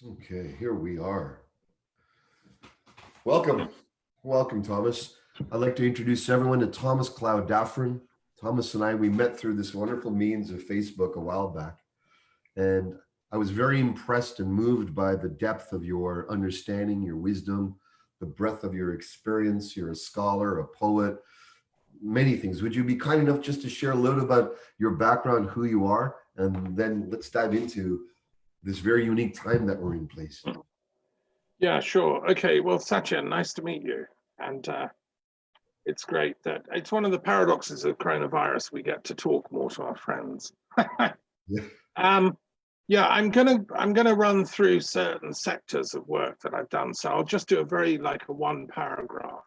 Okay, here we are. Welcome. Welcome, Thomas. I'd like to introduce everyone to Thomas Clough Daffern. Thomas and I, we met through this wonderful means of Facebook a while back. And I was very impressed and moved by the depth of your understanding, your wisdom, the breadth of your experience. You're a scholar, a poet, many things. Would you be kind enough just to share a little about your background, who you are, and then let's dive into this very unique time that we're in place. Yeah, sure. Okay. Well, Satya, nice to meet you. And it's great that it's one of the paradoxes of coronavirus. We get to talk more to our friends. Yeah, um, yeah, I'm gonna run through certain sectors of work that I've done. So I'll just do a very like a one paragraph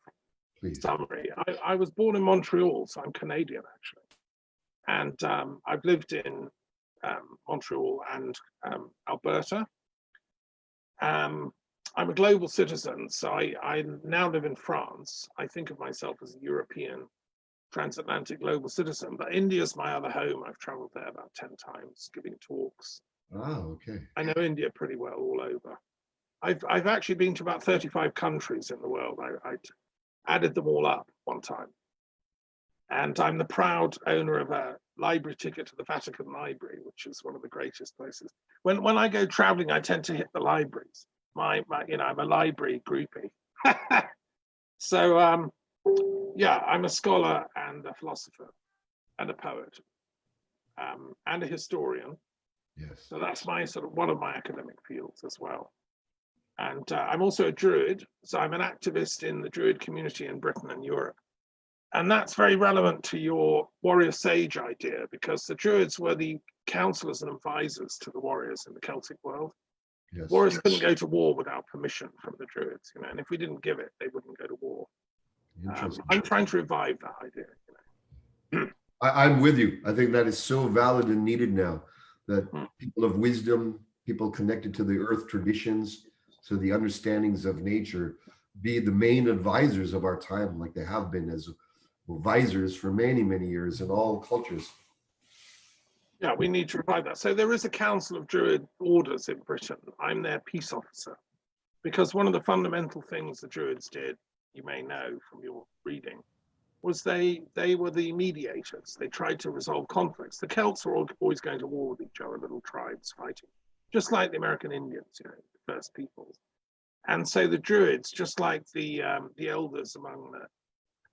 please. summary. I was born in Montreal, so I'm Canadian actually, and I've lived in Montreal and Alberta. Um, I'm a global citizen, so I now live in France. I think of myself as a European transatlantic global citizen, but India's my other home. I've traveled there about 10 times giving talks. Ah, okay. I know India pretty well all over. I've actually been to about 35 countries in the world. I added them all up one time. And I'm the proud owner of a library ticket to the Vatican Library, which is one of the greatest places. When I go traveling, I tend to hit the libraries. I'm a library groupie. So yeah, I'm a scholar and a philosopher and a poet and a historian. Yes. So that's my sort of one of my academic fields as well. And I'm also a Druid. So I'm an activist in the Druid community in Britain and Europe. And that's very relevant to your warrior sage idea, because the Druids were the counselors and advisors to the warriors in the Celtic world. Yes. Warriors couldn't go to war without permission from the Druids, and if we didn't give it, they wouldn't go to war. Interesting. I'm trying to revive that idea. I'm with you. I think that is so valid and needed now that people of wisdom, people connected to the earth traditions, to the understandings of nature, be the main advisors of our time, like they have been as advisors for many, many years in all cultures. Yeah, we need to revive that. So there is a council of Druid orders in Britain. I'm their peace officer, because one of the fundamental things the Druids did, you may know from your reading, was they were the mediators. They tried to resolve conflicts. The Celts were always going to war with each other, little tribes fighting, just like the American Indians, the first peoples. And so the Druids, just like the elders among the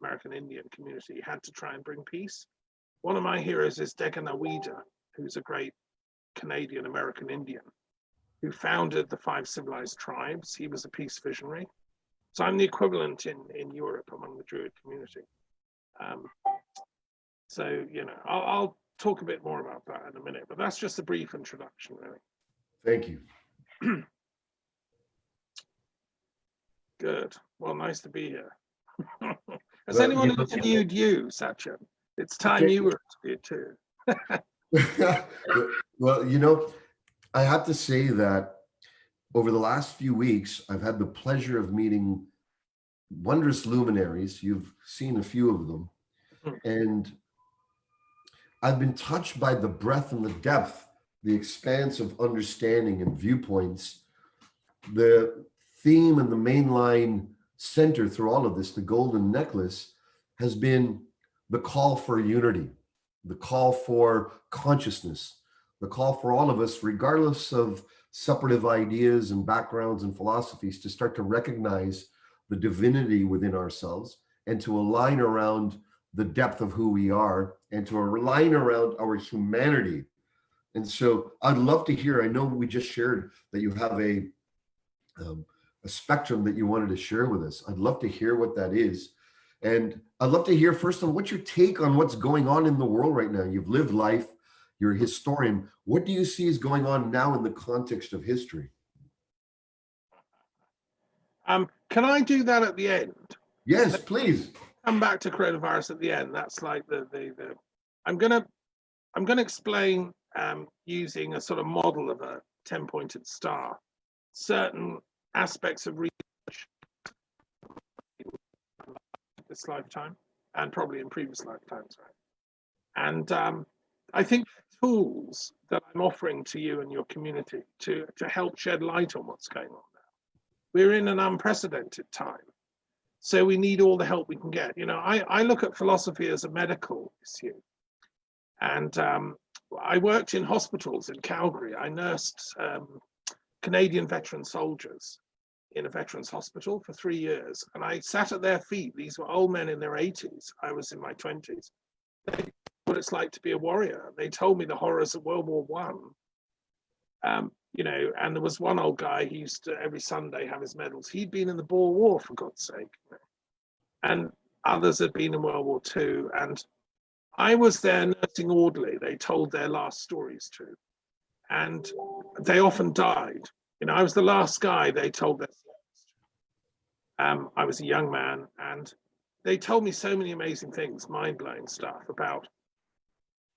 American Indian community, had to try and bring peace. One of my heroes is Deganawida, who's a great Canadian American Indian who founded the 5 civilized tribes. He was a peace visionary. So I'm the equivalent in Europe among the Druid community. Um, I'll talk a bit more about that in a minute, but that's just a brief introduction, really. Thank you. Good. Well, nice to be here. Has anyone interviewed you, Satya? It's time you were interviewed too. Well, I have to say that over the last few weeks, I've had the pleasure of meeting wondrous luminaries. You've seen a few of them. And I've been touched by the breadth and the depth, the expanse of understanding and viewpoints. The theme and the mainline center through all of this, the golden necklace, has been the call for unity, the call for consciousness, the call for all of us, regardless of separative ideas and backgrounds and philosophies, to start to recognize the divinity within ourselves and to align around the depth of who we are and to align around our humanity. And so I'd love to hear, I know we just shared that you have a spectrum that you wanted to share with us. I'd love to hear what that is. And I'd love to hear first on what's your take on what's going on in the world right now. You've lived life, you're a historian. What do you see is going on now in the context of history? Can I do that at the end? Yes, please. Come back to coronavirus at the end. That's like the I'm gonna explain using a sort of model of a 10-pointed star certain aspects of research this lifetime and probably in previous lifetimes, right? And I think tools that I'm offering to you and your community to help shed light on what's going on now. We're in an unprecedented time. So we need all the help we can get. You know, I look at philosophy as a medical issue. And I worked in hospitals in Calgary. I nursed Canadian veteran soldiers in a veterans hospital for 3 years. And I sat at their feet. These were old men in their 80s. I was in my 20s. They told me what it's like to be a warrior. They told me the horrors of World War I. You know, and there was one old guy who used to every Sunday have his medals. He'd been in the Boer War, for God's sake. And others had been in World War II. And I was there nursing orderly. They told their last stories to. And they often died. You know, I was the last guy they told their stories to. I was a young man, and they told me so many amazing things, mind-blowing stuff about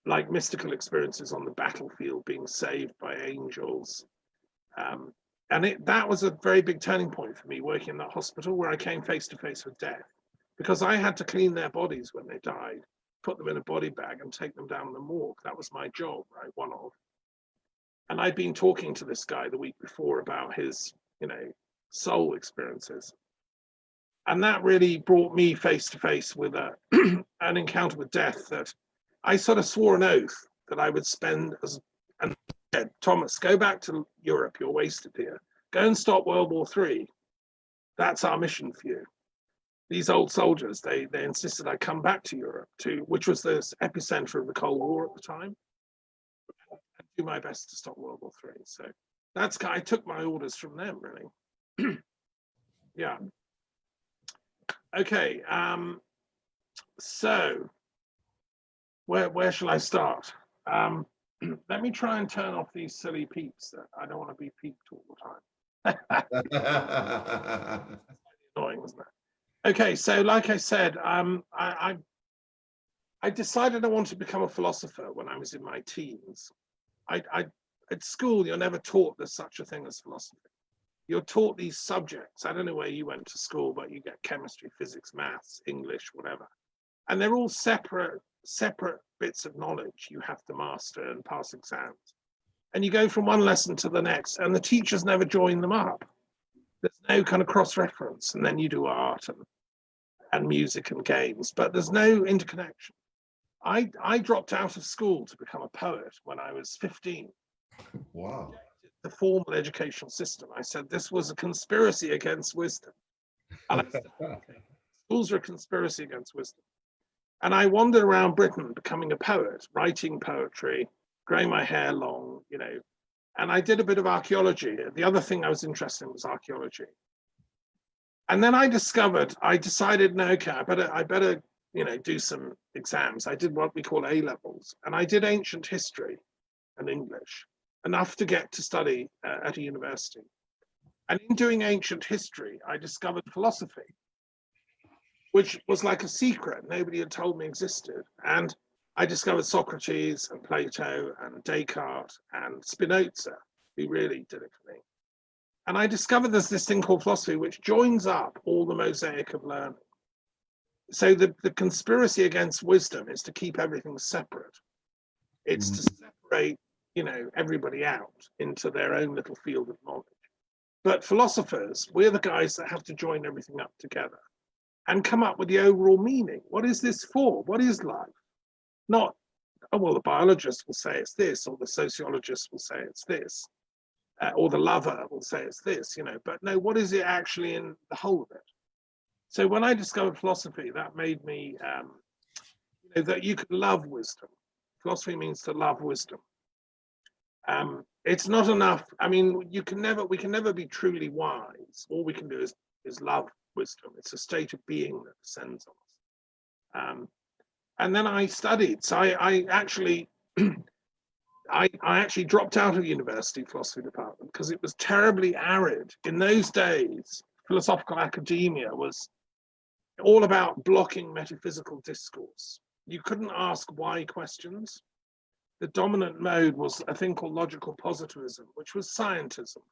like mystical experiences on the battlefield, being saved by angels. And that was a very big turning point for me, working in that hospital where I came face to face with death, because I had to clean their bodies when they died, put them in a body bag and take them down the morgue. That was my job, right? One of. And I'd been talking to this guy the week before about his, you know, soul experiences. And that really brought me face to face with an encounter with death that I sort of swore an oath that I would spend as, and said, Thomas, go back to Europe, you're wasted here. Go and stop World War III. That's our mission for you. These old soldiers, they insisted I come back to Europe, which was the epicenter of the Cold War at the time, and do my best to stop World War III. So I took my orders from them, really. Yeah. Okay. So where shall I start? Let me try and turn off these silly peeps. I don't want to be peeped all the time. Annoying, isn't it? Okay, so like I said, I decided I wanted to become a philosopher when I was in my teens. At school, you're never taught there's such a thing as philosophy. You're taught these subjects. I don't know where you went to school, but you get chemistry, physics, maths, English, whatever. And they're all separate bits of knowledge you have to master and pass exams. And you go from one lesson to the next, and the teachers never join them up. There's no kind of cross-reference, and then you do art and music and games, but there's no interconnection. I dropped out of school to become a poet when I was 15. Wow. The formal educational system. I said this was a conspiracy against wisdom. And I said, okay, schools are a conspiracy against wisdom. And I wandered around Britain becoming a poet, writing poetry, growing my hair long, you know, and I did a bit of archaeology. The other thing I was interested in was archaeology. And then I decided, no, okay, I better, you know, do some exams. I did what we call A levels, and I did ancient history and English, enough to get to study at a university. And in doing ancient history, I discovered philosophy, which was like a secret nobody had told me existed. And I discovered Socrates and Plato and Descartes and Spinoza, who really did it for me. And I discovered there's this thing called philosophy, which joins up all the mosaic of learning. So the conspiracy against wisdom is to keep everything separate. It's to separate, you know, everybody out into their own little field of knowledge. But philosophers, we're the guys that have to join everything up together and come up with the overall meaning. What is this for? What is life? Not, oh, well, the biologist will say it's this, or the sociologist will say it's this, or the lover will say it's this, you know, but no, what is it actually in the whole of it? So when I discovered philosophy, that made me, you know, that you can love wisdom. Philosophy means to love wisdom. It's not enough. I mean, we can never be truly wise. All we can do is love wisdom. It's a state of being that descends on us. And then I studied. So I actually, I actually dropped out of the university philosophy department because it was terribly arid. In those days, philosophical academia was all about blocking metaphysical discourse. You couldn't ask why questions. The dominant mode was a thing called logical positivism, which was scientism.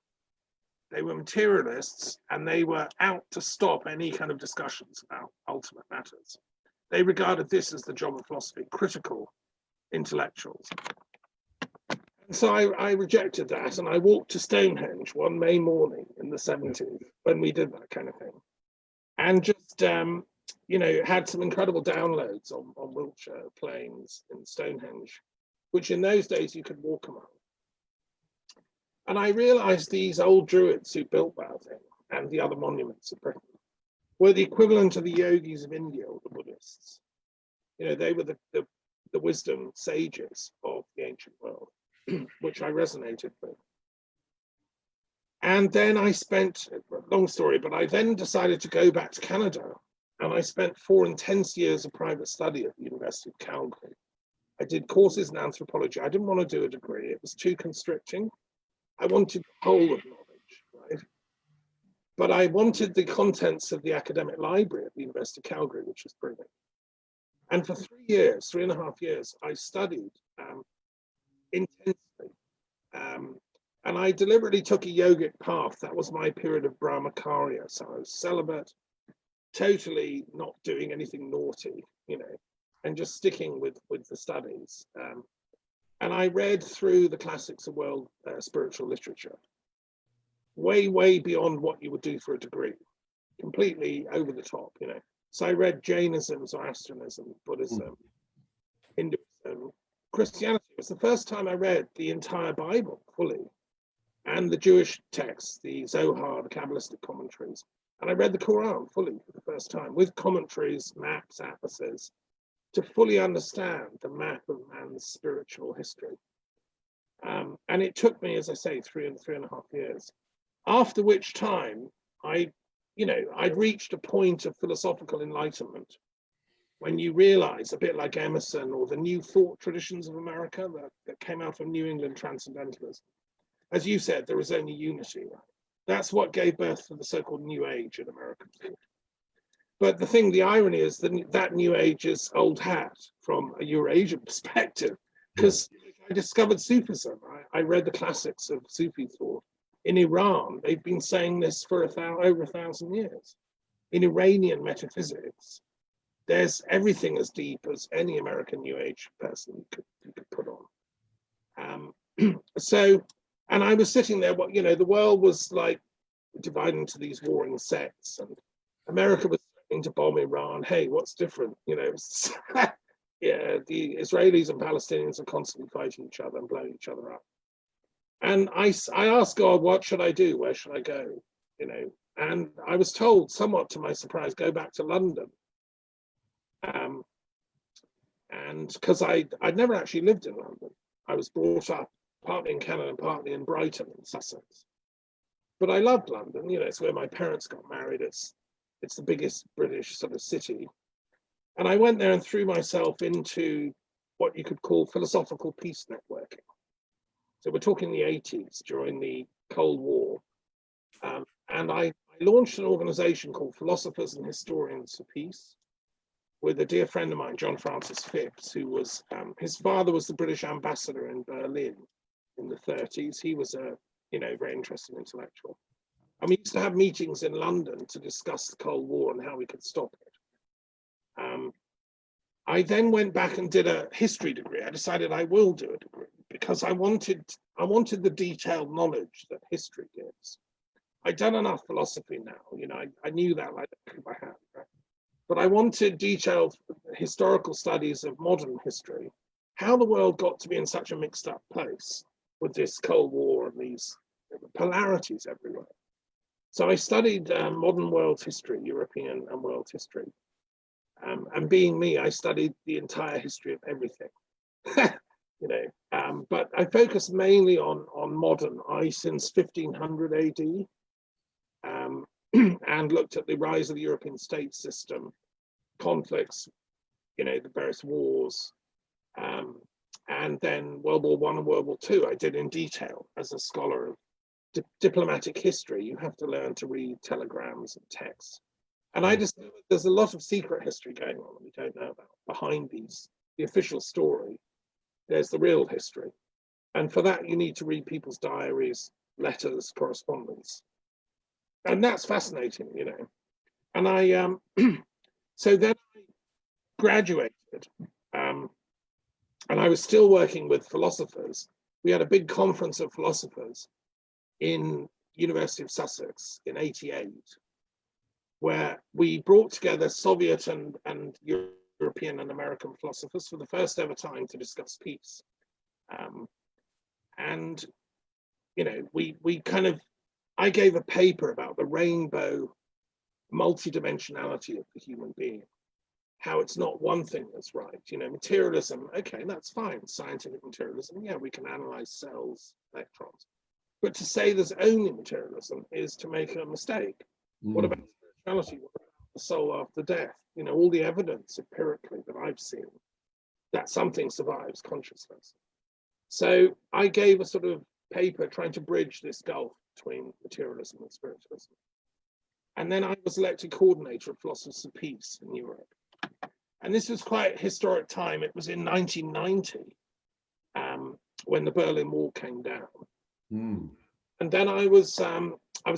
They were materialists, and they were out to stop any kind of discussions about ultimate matters. They regarded this as the job of philosophy, critical intellectuals. And so I rejected that, and I walked to Stonehenge one May morning in the 70s when we did that kind of thing, and just had some incredible downloads on Wiltshire plains in Stonehenge, which in those days you could walk among. And I realized these old Druids who built that thing and the other monuments of Britain were the equivalent of the yogis of India or the Buddhists. They were the wisdom sages of the ancient world, which I resonated with. And then I spent, long story, but I then decided to go back to Canada, and I spent 4 intense years of private study at the University of Calgary. I did courses in anthropology. I didn't want to do a degree. It was too constricting. I wanted the whole of knowledge, right? But I wanted the contents of the academic library at the University of Calgary, which was brilliant. And for 3 years, 3.5 years, I studied intensely. And I deliberately took a yogic path. That was my period of brahmacharya. So I was celibate, totally not doing anything naughty, and just sticking with the studies. And I read through the classics of world spiritual literature, way, way beyond what you would do for a degree, completely over the top, So I read Jainism, Zoroastrianism, Buddhism, Hinduism, Christianity. It was the first time I read the entire Bible fully, and the Jewish texts, the Zohar, the Kabbalistic commentaries. And I read the Quran fully for the first time, with commentaries, maps, atlases, to fully understand the map of man's spiritual history. And it took me, as I say, 3.5 years. After which time, I'd reached a point of philosophical enlightenment when you realize, a bit like Emerson or the new thought traditions of America that came out of New England transcendentalism. As you said, there is only unity, right? That's what gave birth to the so-called New Age in American thought. But the irony is that New Age is old hat from a Eurasian perspective, because I discovered Sufism. I read the classics of Sufi thought. In Iran, they've been saying this for over 1,000 years. In Iranian metaphysics, there's everything as deep as any American New Age person you could put on. And I was sitting there, the world was like divided into these warring sects, and America was threatening to bomb Iran. Hey, what's different? The Israelis and Palestinians are constantly fighting each other and blowing each other up. And I asked God, what should I do? Where should I go? And I was told, somewhat to my surprise, go back to London. And because I'd never actually lived in London. I was brought up partly in Canada and partly in Brighton in Sussex. But I loved London, it's where my parents got married. It's the biggest British sort of city. And I went there and threw myself into what you could call philosophical peace networking. So we're talking the 80s, during the Cold War. And I launched an organization called Philosophers and Historians for Peace with a dear friend of mine, John Francis Phipps, who was, his father was the British ambassador in Berlin in the 30s. He was a, very interesting intellectual. And we used to have meetings in London to discuss the Cold War and how we could stop it. I then went back and did a history degree. I decided I will do a degree because I wanted the detailed knowledge that history gives. I'd done enough philosophy now, I knew that like the back of my hand, right? But I wanted detailed historical studies of modern history, how the world got to be in such a mixed up place with this Cold War and these polarities everywhere. So I studied modern world history, European and world history. And being me, I studied the entire history of everything, but I focused mainly on modern, since 1500 AD, and looked at the rise of the European state system, conflicts, the various wars, and then World War I and World War II, I did in detail as a scholar of diplomatic history. You have to learn to read telegrams and texts. And I discovered there's a lot of secret history going on that we don't know about behind the official story. There's the real history. And for that, you need to read people's diaries, letters, correspondence. And that's fascinating, And I, so then I graduated and I was still working with philosophers. We had a big conference of philosophers in University of Sussex in '88, where we brought together Soviet and European and American philosophers for the first ever time to discuss peace. And, you know, we kind of, I gave a paper about the rainbow multidimensionality of the human being, how it's not one thing that's right. You know, materialism, okay, that's fine. Scientific materialism, yeah, we can analyze cells, electrons. But to say there's only materialism is to make a mistake. What about spirituality? What about the soul after death? You know, all the evidence empirically that I've seen that something survives consciousness. So I gave a sort of paper trying to bridge this gulf between materialism and spiritualism. And then I was elected coordinator of Philosophers of Peace in Europe. And this was quite a historic time. It was in 1990 when the Berlin Wall came down. And then I was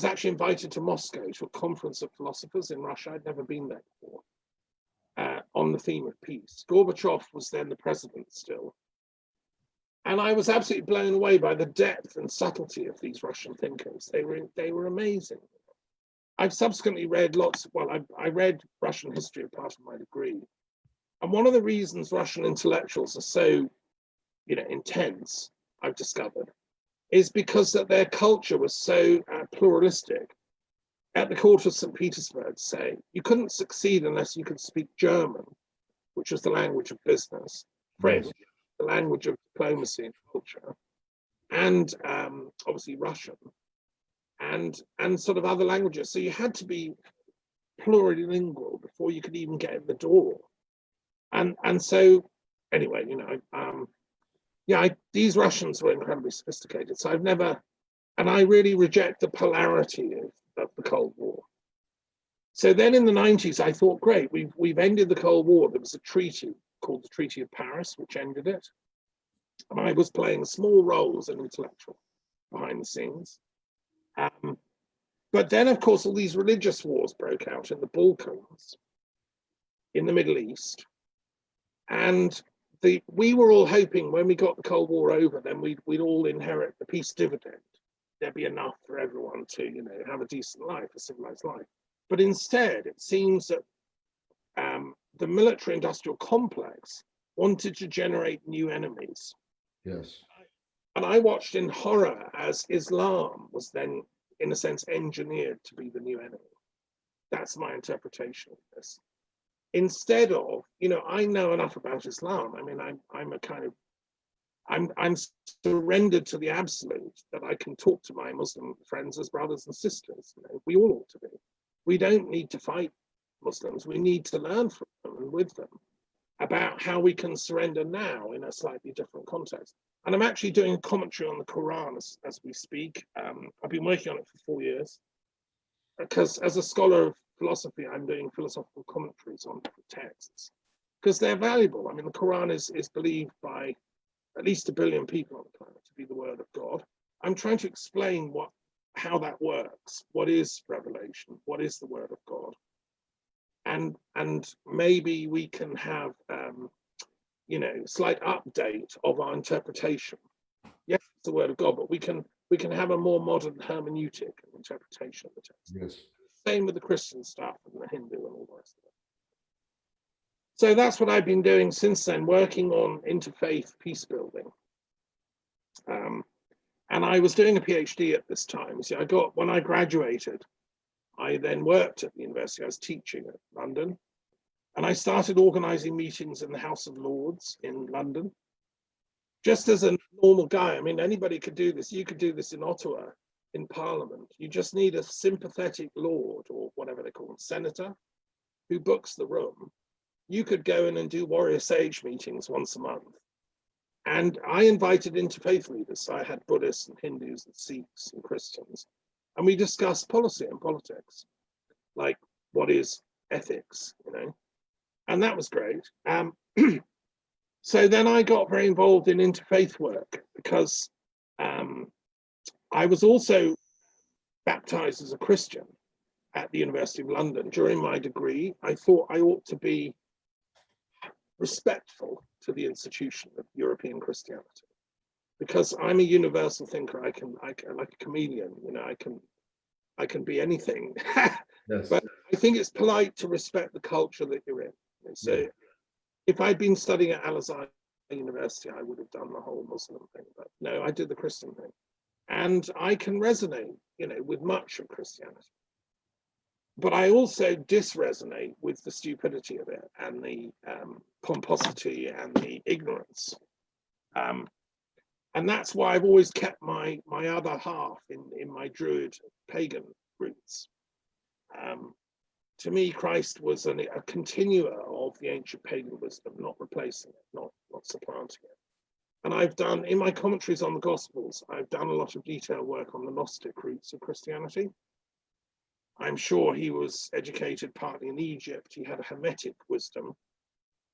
actually invited to Moscow to a conference of philosophers in Russia. I'd never been there before, on the theme of peace. Gorbachev was then the president still. And I was absolutely blown away by the depth and subtlety of these Russian thinkers. They were amazing. I've subsequently read I read Russian history as part of my degree. And one of the reasons Russian intellectuals are so, you know, intense, I've discovered, is because that their culture was so pluralistic. At the court of St. Petersburg, say, you couldn't succeed unless you could speak German, which was the language of business, French, yes, the language of diplomacy and culture, and obviously Russian, and sort of other languages. So you had to be plurilingual before you could even get in the door. And so, anyway, you know, these Russians were incredibly sophisticated. So I've never, and I really reject the polarity of the Cold War. So then in the 90s, I thought, great, we've ended the Cold War. There was a treaty called the Treaty of Paris, which ended it. And I was playing a small role as an intellectual behind the scenes. But then, of course, all these religious wars broke out in the Balkans, in the Middle East. And we were all hoping when we got the Cold War over, then we'd all inherit the peace dividend. There'd be enough for everyone to, you know, have a decent life, a civilized life. But instead, it seems that the military-industrial complex wanted to generate new enemies. Yes. And I watched in horror as Islam was then, in a sense, engineered to be the new enemy. That's my interpretation of this. Instead of, you know, I know enough about Islam. I mean, I'm surrendered to the absolute, that I can talk to my Muslim friends as brothers and sisters. You know, we all ought to be. We don't need to fight Muslims. We need to learn from them and with them about how we can surrender now in a slightly different context. And I'm actually doing a commentary on the Quran as we speak. I've been working on it for 4 years because as a scholar of philosophy, I'm doing philosophical commentaries on different texts because they're valuable. I mean, the Quran is believed by at least 1 billion people on the planet to be the word of God. I'm trying to explain how that works. What is revelation? What is the word of God? And maybe we can have you know, slight update of our interpretation. Yes, it's the word of God, but we can have a more modern hermeneutic and interpretation of the text. Yes. Same with the Christian stuff and the Hindu and all the rest of it. So that's what I've been doing since then, working on interfaith peace building. And I was doing a PhD at this time. See, when I graduated, I then worked at the university. I was teaching at London. And I started organizing meetings in the House of Lords in London. Just as a normal guy, I mean, anybody could do this. You could do this in Ottawa, in Parliament. You just need a sympathetic lord, or whatever they call them, senator, who books the room. You could go in and do warrior sage meetings once a month. And I invited interfaith leaders. So I had Buddhists and Hindus and Sikhs and Christians. And we discussed policy and politics, like what is ethics, you know? And that was great. So then I got very involved in interfaith work because I was also baptized as a Christian at the University of London during my degree. I thought I ought to be respectful to the institution of European Christianity, because I'm a universal thinker. I can like a chameleon, you know, I can be anything. Yes. But I think it's polite to respect the culture that you're in. So Yeah. if I'd been studying at Al Azhar University, I would have done the whole Muslim thing, but no, I did the Christian thing. And I can resonate, you know, with much of Christianity. But I also disresonate with the stupidity of it and the pomposity and the ignorance. And that's why I've always kept my other half in my Druid pagan roots. To me, Christ was a continuer of the ancient pagan wisdom, not replacing it, not supplanting it. And I've done, in my commentaries on the Gospels, I've done a lot of detailed work on the Gnostic roots of Christianity. I'm sure he was educated partly in Egypt. He had a Hermetic wisdom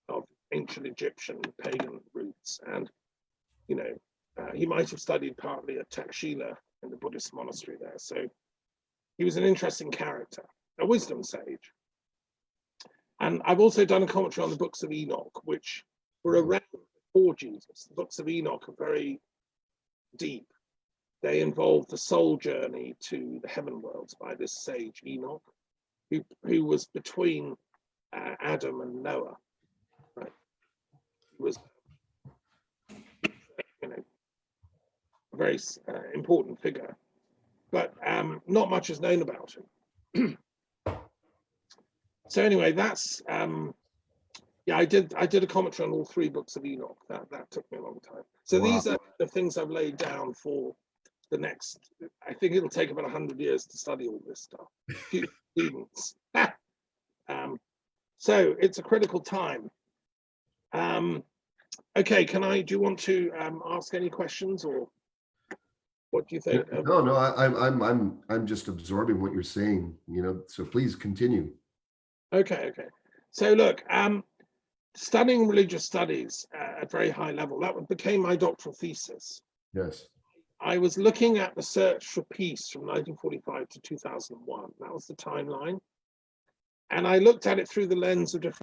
of ancient Egyptian pagan roots. And, you know, he might have studied partly at Takshila in the Buddhist monastery there. So he was an interesting character, a wisdom sage. And I've also done a commentary on the books of Enoch, which were around before Jesus. The books of Enoch are very deep. They involve the soul journey to the heaven worlds by this sage Enoch, who was between Adam and Noah. Right? He was, you know, a very important figure, but not much is known about him. So anyway, that's yeah. I did a commentary on all three books of Enoch. That took me a long time. So Wow. These are the things I've laid down for the next. I think it'll take about 100 years to study all this stuff. Few students. So it's a critical time. Okay, do you want to ask any questions, or what do you think? No, I'm just absorbing what you're saying, you know, so please continue. Okay. So look, studying religious studies at very high level, that became my doctoral thesis. Yes. I was looking at the search for peace from 1945 to 2001. That was the timeline. And I looked at it through the lens of different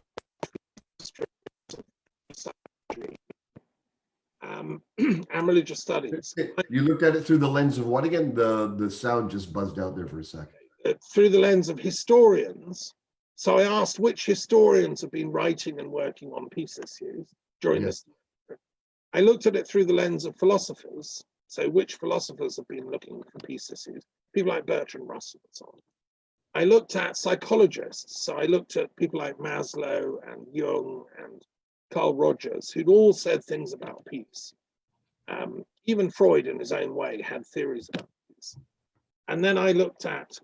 and religious studies. You looked at it through the lens of what again? The sound just buzzed out there for a second. Through the lens of historians. So I asked which historians have been writing and working on peace issues during this. I looked at it through the lens of philosophers. So which philosophers have been looking for peace issues? People like Bertrand Russell and so on. I looked at psychologists. So I looked at people like Maslow and Jung and Carl Rogers, who'd all said things about peace. Even Freud, in his own way, had theories about peace. And then I looked at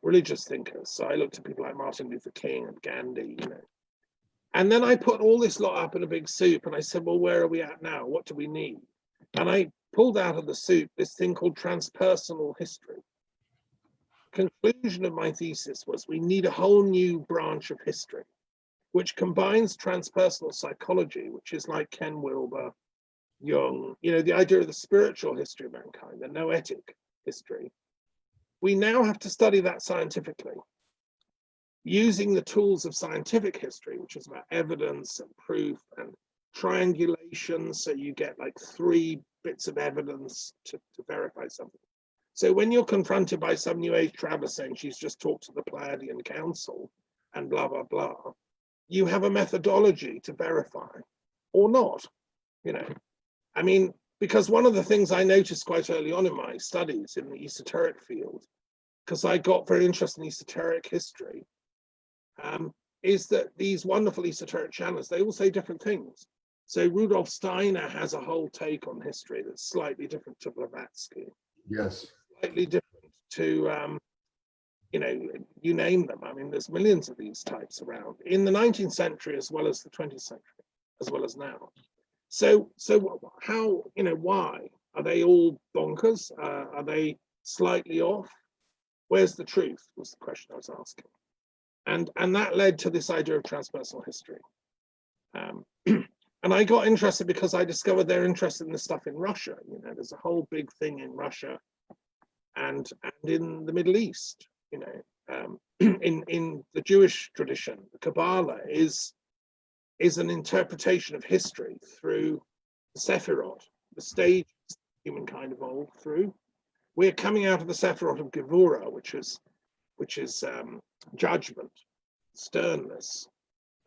religious thinkers. So I looked at people like Martin Luther King and Gandhi, you know. And then I put all this lot up in a big soup and I said, well, where are we at now? What do we need? And I pulled out of the soup this thing called transpersonal history. Conclusion of my thesis was we need a whole new branch of history, which combines transpersonal psychology, which is like Ken Wilber, Jung, you know, the idea of the spiritual history of mankind, the noetic history. We now have to study that scientifically, using the tools of scientific history, which is about evidence and proof and triangulation. So you get like 3 bits of evidence to verify something. So when you're confronted by some New Age traveler saying she's just talked to the Pleiadian Council and blah, blah, blah, you have a methodology to verify or not, you know. I mean, because one of the things I noticed quite early on in my studies in the esoteric field, because I got very interested in esoteric history, is that these wonderful esoteric channels, they all say different things. So Rudolf Steiner has a whole take on history that's slightly different to Blavatsky. Yes. Slightly different to, you know, you name them. I mean, there's millions of these types around in the 19th century as well as the 20th century, as well as now. So how, you know, why? Are they all bonkers? Are they slightly off? Where's the truth was the question I was asking. And that led to this idea of transpersonal history. And I got interested because I discovered they're interested in the stuff in Russia. You know, there's a whole big thing in Russia and in the Middle East, you know. In the Jewish tradition, the Kabbalah is is an interpretation of history through the Sephiroth, the stage humankind evolved through. We're coming out of the Sephiroth of Gevura, which is judgment, sternness.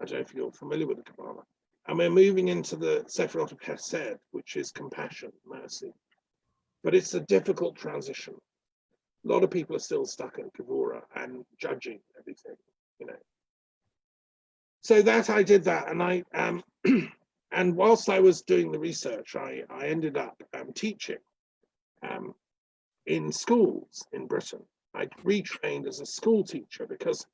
I don't know if you're familiar with the Kabbalah. And we're moving into the Sephiroth of Hesed, which is compassion, mercy. But it's a difficult transition. A lot of people are still stuck in Gevura and judging everything, you know. So that I did that, and I and whilst I was doing the research, I ended up teaching in schools in Britain. I retrained as a school teacher because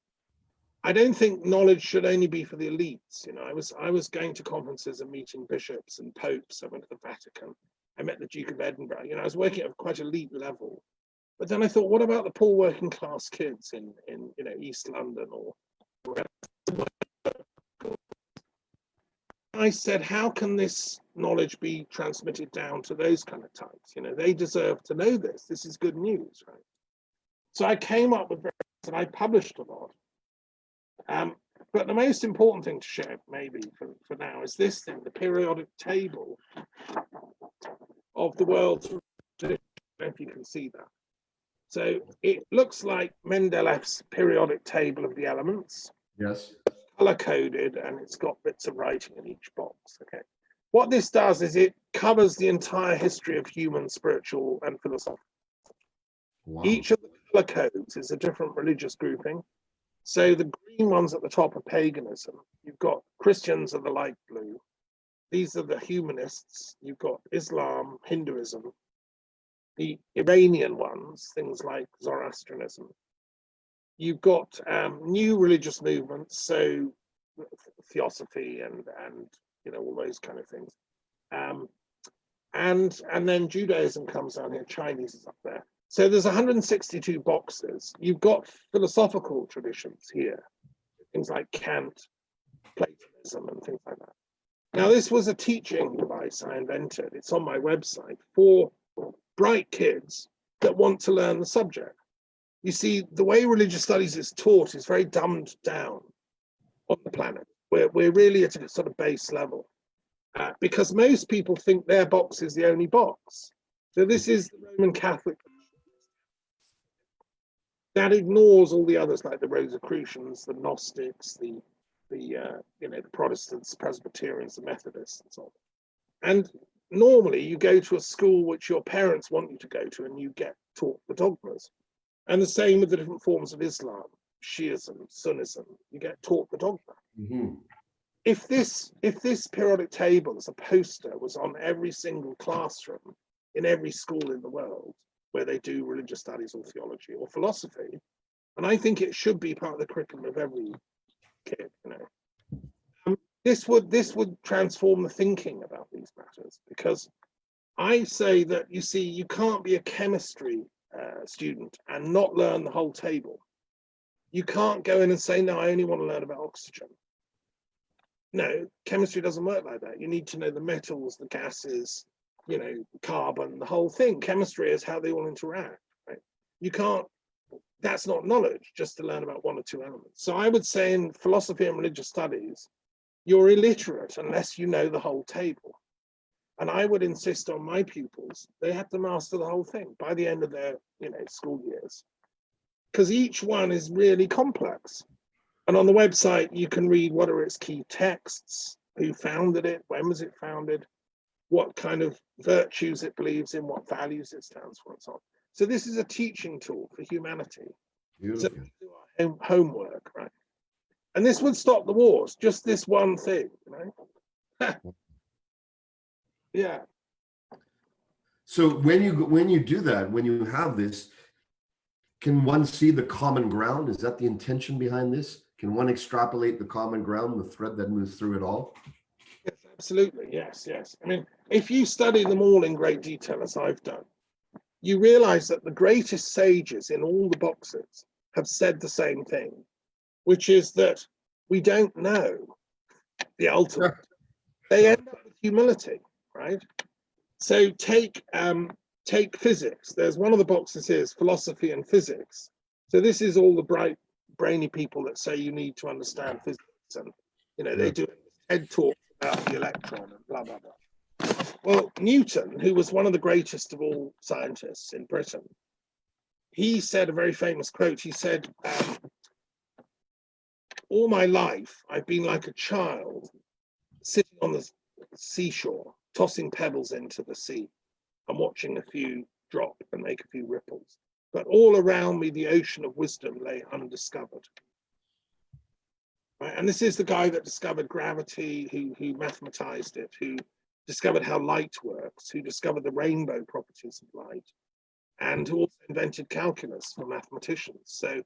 I don't think knowledge should only be for the elites. You know, I was going to conferences and meeting bishops and popes. I went to the Vatican. I met the Duke of Edinburgh. You know, I was working at quite elite level. But then I thought, what about the poor working class kids in you know, East London or wherever? I said, how can this knowledge be transmitted down to those kind of types? You know, they deserve to know this. This is good news, right? So I came up with various, and I published a lot. But the most important thing to share, maybe for now, is this thing: the periodic table of the world's tradition. I don't know if you can see that. So it looks like Mendeleff's periodic table of the elements. Yes. Color coded, and it's got bits of writing in each box. Okay. What this does is it covers the entire history of human, spiritual, and philosophical. Wow. Each of the color codes is a different religious grouping. So the green ones at the top are paganism. You've got Christians are the light blue. These are the humanists. You've got Islam, Hinduism. The Iranian ones, things like Zoroastrianism. You've got new religious movements, so theosophy and you know, all those kind of things. And then Judaism comes down here, Chinese is up there. So there's 162 boxes. You've got philosophical traditions here, things like Kant, Platonism, and things like that. Now, this was a teaching device I invented. It's on my website for bright kids that want to learn the subject. You see, the way religious studies is taught is very dumbed down on the planet. We're really at a sort of base level because most people think their box is the only box. So this is the Roman Catholic that ignores all the others, like the Rosicrucians, the Gnostics, the you know, the Protestants, Presbyterians, the Methodists, and so on. And normally, you go to a school which your parents want you to go to, and you get taught the dogmas. And the same with the different forms of Islam, Shiism, Sunnism. You get taught the dogma. Mm-hmm. If this periodic table as a poster was on every single classroom in every school in the world where they do religious studies or theology or philosophy, and I think it should be part of the curriculum of every kid, you know, this would transform the thinking about these matters, because I say that, you see, you can't be a chemistry student and not learn the whole table. You can't go in and say, no, I only want to learn about oxygen. No, chemistry doesn't work like that. You need to know the metals, the gases, you know, carbon, the whole thing. Chemistry is how they all interact, right? You can't, that's not knowledge, just to learn about one or two elements. So I would say in philosophy and religious studies, you're illiterate unless you know the whole table. And I would insist on my pupils, they have to master the whole thing by the end of their, you know, school years, because each one is really complex. And on the website, you can read what are its key texts, who founded it, when was it founded, what kind of virtues it believes in, what values it stands for, and so on. So this is a teaching tool for humanity. Beautiful. So we do our homework, right? And this would stop the wars, just this one thing, you know? Yeah. So when you do that, when you have this, can one see the common ground? Is that the intention behind this? Can one extrapolate the common ground, the thread that moves through it all? Yes, absolutely. Yes, yes. I mean, if you study them all in great detail, as I've done, you realize that the greatest sages in all the boxes have said the same thing, which is that we don't know the ultimate. They end up with humility, right? So take physics. There's one of the boxes here is philosophy and physics. So this is all the bright, brainy people that say you need to understand physics, and you know they do it TED talks about the electron and blah, blah, blah. Well, Newton, who was one of the greatest of all scientists in Britain, he said a very famous quote. He said, all my life, I've been like a child sitting on the seashore, tossing pebbles into the sea and watching a few drop and make a few ripples. But all around me, the ocean of wisdom lay undiscovered. Right? And this is the guy that discovered gravity, who mathematized it, who discovered how light works, who discovered the rainbow properties of light, and who also invented calculus for mathematicians. So,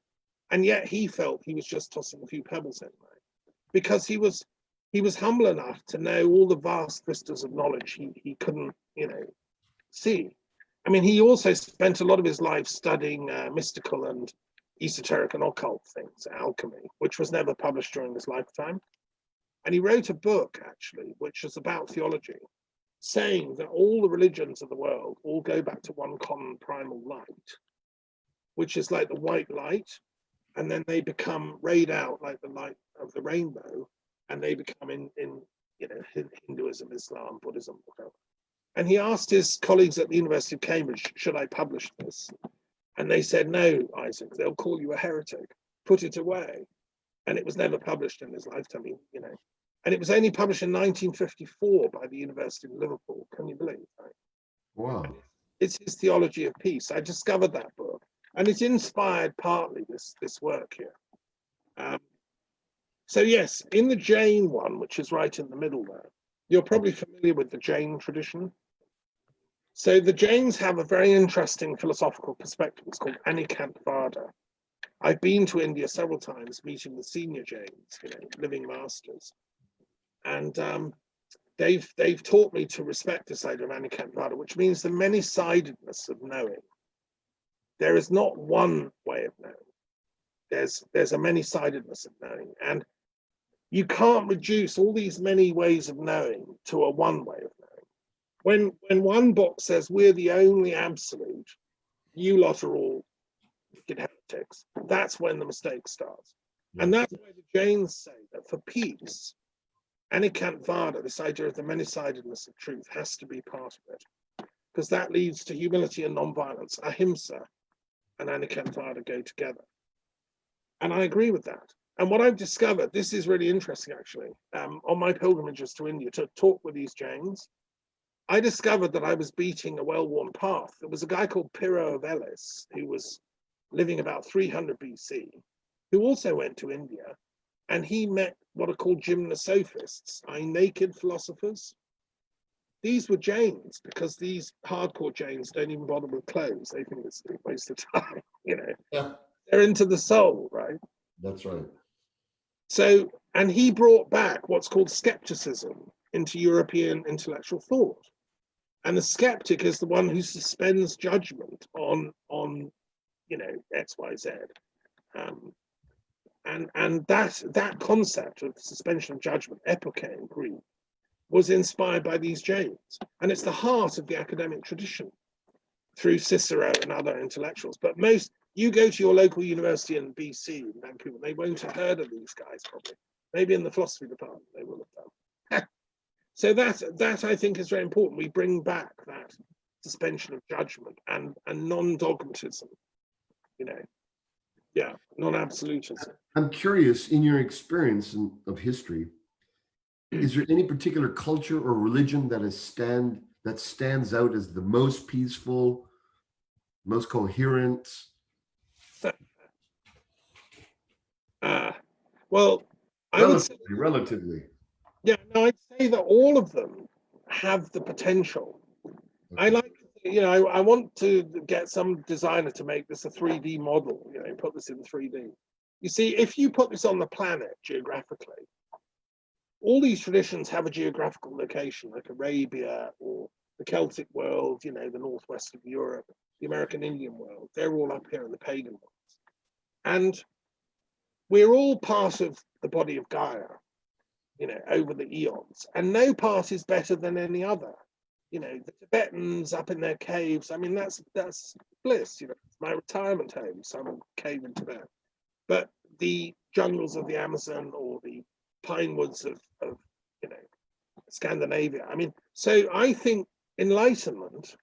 and yet he felt he was just tossing a few pebbles in, right? Because he was humble enough to know all the vast vistas of knowledge he couldn't, see. I mean, he also spent a lot of his life studying mystical and esoteric and occult things, alchemy, which was never published during his lifetime. And he wrote a book, actually, which is about theology, saying that all the religions of the world all go back to one common primal light, which is like the white light, and then they become rayed out like the light of the rainbow, and they become in Hinduism, Islam, Buddhism, whatever. And he asked his colleagues at the University of Cambridge, should I publish this? And they said, no, Isaac, they'll call you a heretic, put it away. And it was never published in his lifetime, And it was only published in 1954 by the University of Liverpool. Can you believe that? Wow. It's his Theology of Peace. I discovered that book, and it inspired partly this work here. So yes, in the Jain one, which is right in the middle there, you're probably familiar with the Jain tradition. So the Jains have a very interesting philosophical perspective. It's called Anikantavada. I've been to India several times, meeting the senior Jains, living masters, and they've taught me to respect this idea of Anikantavada, which means the many-sidedness of knowing. There is not one way of knowing. There's a many-sidedness of knowing, and you can't reduce all these many ways of knowing to a one way of knowing. When one book says we're the only absolute, you lot are all wicked heretics, that's when the mistake starts. And that's why the Jains say that for peace, Anikantavada, this idea of the many-sidedness of truth, has to be part of it, because that leads to humility and non-violence. Ahimsa and Anikantavada go together. And I agree with that. And what I've discovered, this is really interesting actually, on my pilgrimages to India to talk with these Jains, I discovered that I was beating a well-worn path. There was a guy called Pyrrho of Elis, who was living about 300 BC, who also went to India, and he met what are called gymnosophists, naked philosophers. These were Jains, because these hardcore Jains don't even bother with clothes. They think it's a waste of time, Yeah, They're into the soul, right? that's right. So, and he brought back what's called skepticism into European intellectual thought. And the skeptic is the one who suspends judgment on X, Y, Z. And that concept of suspension of judgment, epoche in Greek, was inspired by these Jains. And it's the heart of the academic tradition through Cicero and other intellectuals. But you go to your local university in BC, in Vancouver, they won't have heard of these guys probably. Maybe in the philosophy department they will have done. So that I think is very important. We bring back that suspension of judgment and non-dogmatism, non-absolutism. I'm curious, in your experience of history, is there any particular culture or religion that stands out as the most peaceful, most coherent? Well, I would say, relatively. yeah, no, I'd say that all of them have the potential. I like, I want to get some designer to make this a 3D model, put this in 3D. You see, if you put this on the planet geographically, all these traditions have a geographical location, like Arabia or the Celtic world, the northwest of Europe, the American Indian world. They're all up here in the pagan ones. And we're all part of the body of Gaia, over the eons, and no part is better than any other. The Tibetans up in their caves, I mean, that's bliss, it's my retirement home, some cave in Tibet. But the jungles of the Amazon or the pine woods of you know, Scandinavia. I mean, so I think enlightenment,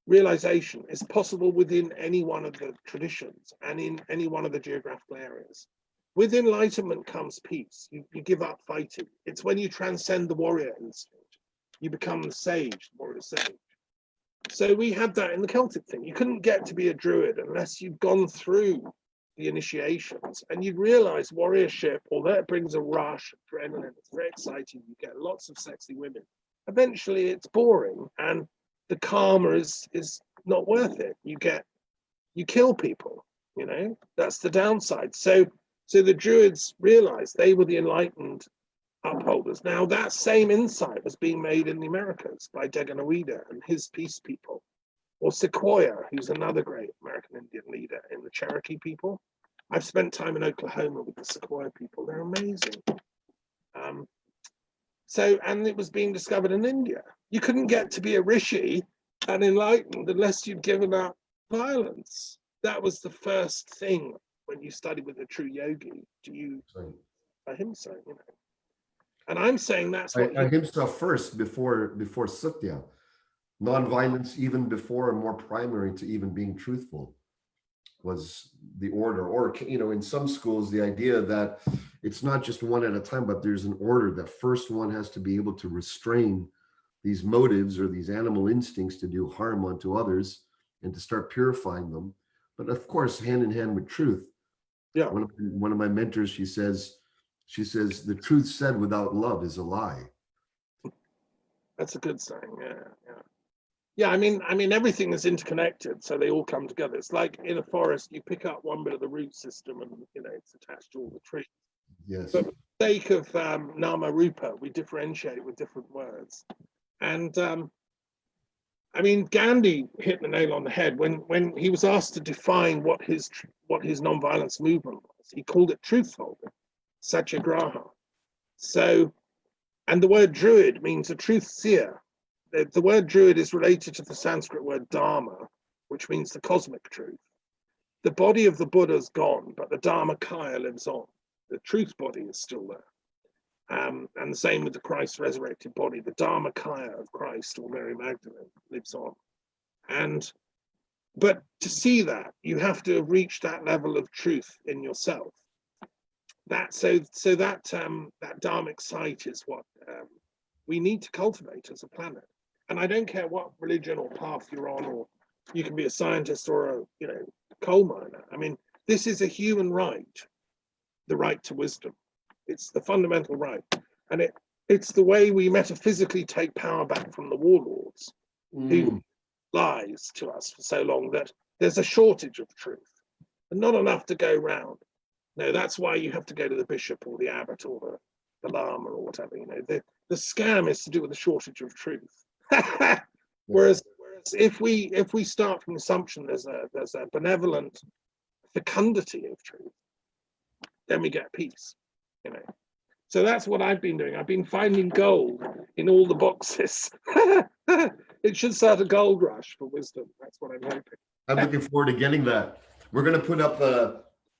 realization, is possible within any one of the traditions and in any one of the geographical areas. With enlightenment comes peace. You give up fighting. It's when you transcend the warrior instinct. You become the sage, the warrior sage. So we had that in the Celtic thing. You couldn't get to be a druid unless you'd gone through the initiations, and you'd realize warriorship, although it brings a rush, adrenaline, it's very exciting. You get lots of sexy women. Eventually, it's boring, and the karma is not worth it. You kill people. You know, that's the downside. So the Druids realized they were the enlightened upholders. Now that same insight was being made in the Americas by Deganawida and his peace people, or Sequoia, who's another great American Indian leader in the Cherokee people. I've spent time in Oklahoma with the Sequoia people. They're amazing. And it was being discovered in India. You couldn't get to be a rishi and enlightened unless you'd given up violence. That was the first thing when you study with a true yogi. Do you ahimsa, you know? And I'm saying that's what ahimsa first before satya, non-violence even before, more primary to even being truthful, was the order. Or, you know, in some schools, the idea that it's not just one at a time, but there's an order that first one has to be able to restrain these motives or these animal instincts to do harm unto others and to start purifying them. But of course, hand in hand with truth. Yeah. One of my mentors, she says, the truth said without love is a lie. That's a good saying. Yeah. I mean, everything is interconnected, so they all come together. It's like in a forest, you pick up one bit of the root system, and you know it's attached to all the trees. Yes. But for the sake of Nama Rupa, we differentiate with different words. And I mean, Gandhi hit the nail on the head when he was asked to define what his nonviolence movement was. He called it truth holding, satyagraha. So, and the word druid means a truth seer. The word druid is related to the Sanskrit word dharma, which means the cosmic truth. The body of the Buddha's gone, but the Dharmakaya lives on. The truth body is still there. And the same with the Christ resurrected body. The Dharmakaya of Christ or Mary Magdalene lives on. But to see that, you have to have reached that level of truth in yourself. That dharmic sight is what we need to cultivate as a planet. And I don't care what religion or path you're on, or you can be a scientist or a coal miner. I mean, this is a human right, the right to wisdom. It's the fundamental right, and it's the way we metaphysically take power back from the warlords who lies to us for so long that there's a shortage of truth and not enough to go round. No, that's why you have to go to the bishop or the abbot or the lama or whatever. You know, the scam is to do with the shortage of truth. Whereas if we start from the assumption there's a benevolent fecundity of truth, then we get peace. You know, so that's what I've been doing. I've been finding gold in all the boxes. It should start a gold rush for wisdom. That's what I'm hoping. I'm looking forward to getting that. We're going to put up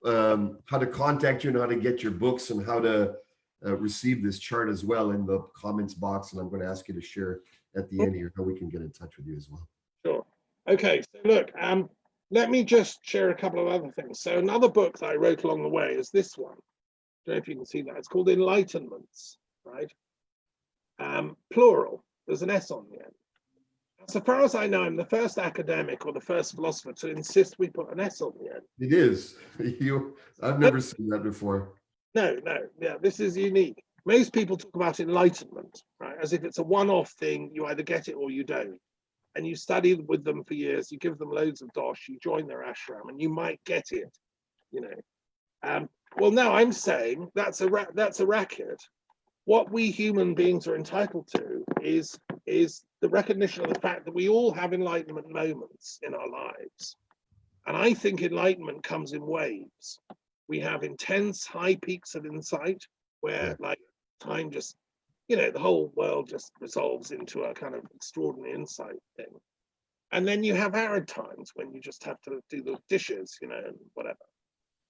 how to contact you and how to get your books and how to receive this chart as well in the comments box. And I'm going to ask you to share at the end here how we can get in touch with you as well. Sure. Okay. So look, let me just share a couple of other things. So another book that I wrote along the way is this one. I don't know if you can see that. It's called Enlightenments, right? Plural. There's an S on the end. So far as I know, I'm the first academic or the first philosopher to insist we put an S on the end. It is. I've never seen that before. No. Yeah, this is unique. Most people talk about enlightenment, right? As if it's a one-off thing. You either get it or you don't. And you study with them for years. You give them loads of dosh. You join their ashram, and you might get it. You know. Well, now I'm saying that's a racket. What we human beings are entitled to is the recognition of the fact that we all have enlightenment moments in our lives. And I think enlightenment comes in waves. We have intense high peaks of insight where like time just, the whole world just resolves into a kind of extraordinary insight thing. And then you have arid times when you just have to do the dishes, and whatever.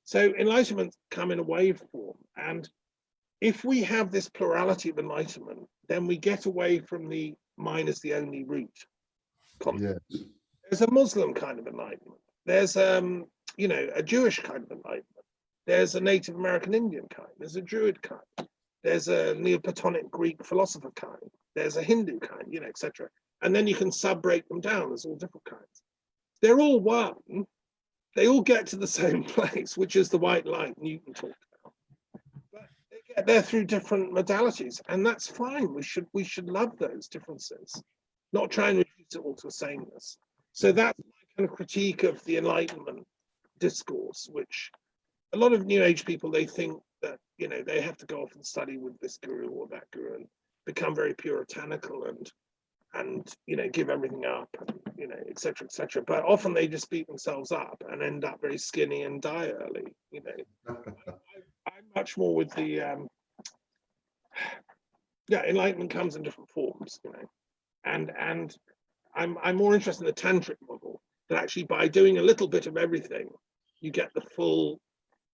So enlightenment come in a wave form, and if we have this plurality of enlightenment, then we get away from the mine is the only route. Yes. There's a Muslim kind of enlightenment. There's you know, a Jewish kind of enlightenment. There's a Native American Indian kind. There's a Druid kind. There's a Neoplatonic Greek philosopher kind. There's a Hindu kind, you know, etc. And then you can sub-break them down. There's all different kinds. They're all one. They all get to the same place, which is the white light Newton talked about. But they get there through different modalities, and that's fine. We should love those differences, not try and reduce it all to a sameness. So that's my kind of critique of the Enlightenment discourse, which a lot of New Age people, they think that, you know, they have to go off and study with this guru or that guru and become very puritanical and you know, give everything up and, you know, etc., etc. But often they just beat themselves up and end up very skinny and die early. You know, I'm much more with the yeah, enlightenment comes in different forms, you know, and I'm more interested in the tantric model, that actually by doing a little bit of everything, you get the full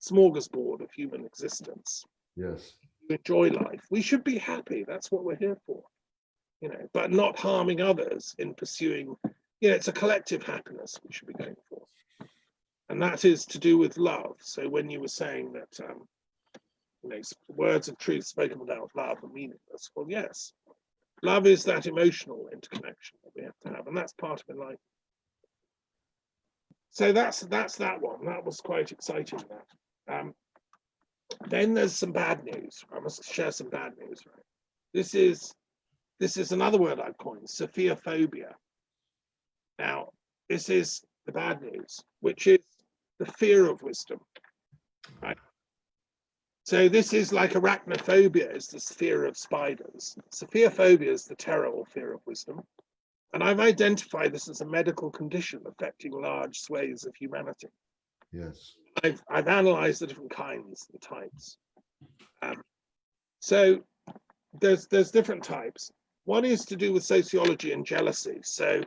smorgasbord of human existence. Yes. You enjoy life. We should be happy. That's what we're here for, you know, but not harming others in pursuing, you know, it's a collective happiness we should be going for. And that is to do with love. So when you were saying that, you know, words of truth spoken without love are meaningless. Well, yes, love is that emotional interconnection that we have to have, and that's part of enlightenment. So that's that one. That was quite exciting. That. Then there's some bad news. I must share some bad news. Right. This is another word I've coined, Sophiaphobia. Now, this is the bad news, which is the fear of wisdom. Right. So this is like arachnophobia is this fear of spiders. Sophiaphobia is the terror or fear of wisdom. And I've identified this as a medical condition affecting large swathes of humanity. Yes. I've analysed the different kinds, the types. So there's different types. One is to do with sociology and jealousy. So,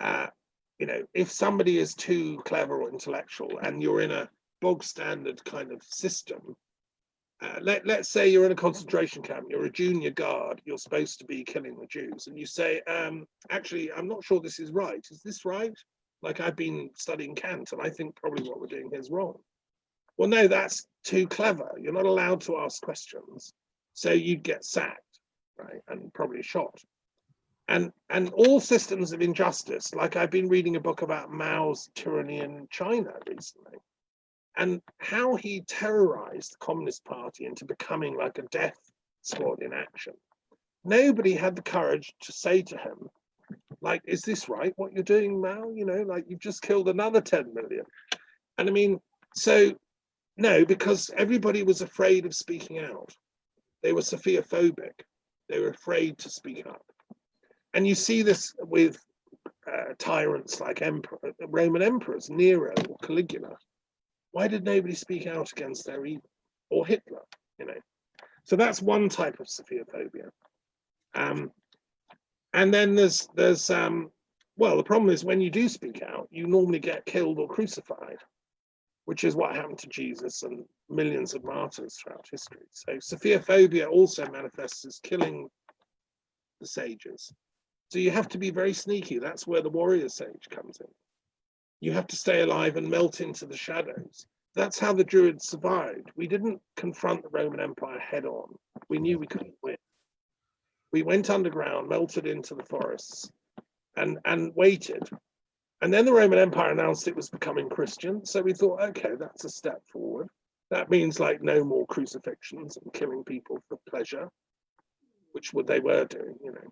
you know, if somebody is too clever or intellectual and you're in a bog standard kind of system, let's say you're in a concentration camp, you're a junior guard, you're supposed to be killing the Jews, and you say, actually, I'm not sure this is right. Is this right? Like, I've been studying Kant, and I think probably what we're doing here is wrong. Well, no, that's too clever. You're not allowed to ask questions. So you'd get sacked, right, and probably shot. And all systems of injustice, like I've been reading a book about Mao's tyranny in China recently, and how he terrorized the Communist Party into becoming like a death squad in action. Nobody had the courage to say to him, like, is this right, what you're doing, Mao? You know, like, you've just killed another 10 million. And I mean, so, no, because everybody was afraid of speaking out. They were Sophiaphobic. They were afraid to speak up. And you see this with tyrants like Roman emperors, Nero or Caligula. Why did nobody speak out against their evil? Or Hitler, you know? So that's one type of Sophiaphobia. And then there's well, the problem is when you do speak out, you normally get killed or crucified, which is what happened to Jesus and millions of martyrs throughout history. So Sophiaphobia also manifests as killing the sages. So you have to be very sneaky. That's where the warrior sage comes in. You have to stay alive and melt into the shadows. That's how the Druids survived. We didn't confront the Roman Empire head on. We knew we couldn't win. We went underground, melted into the forests, and waited. And then the Roman Empire announced it was becoming Christian. So we thought, okay, that's a step forward. That means like no more crucifixions and killing people for pleasure, which they were doing, you know.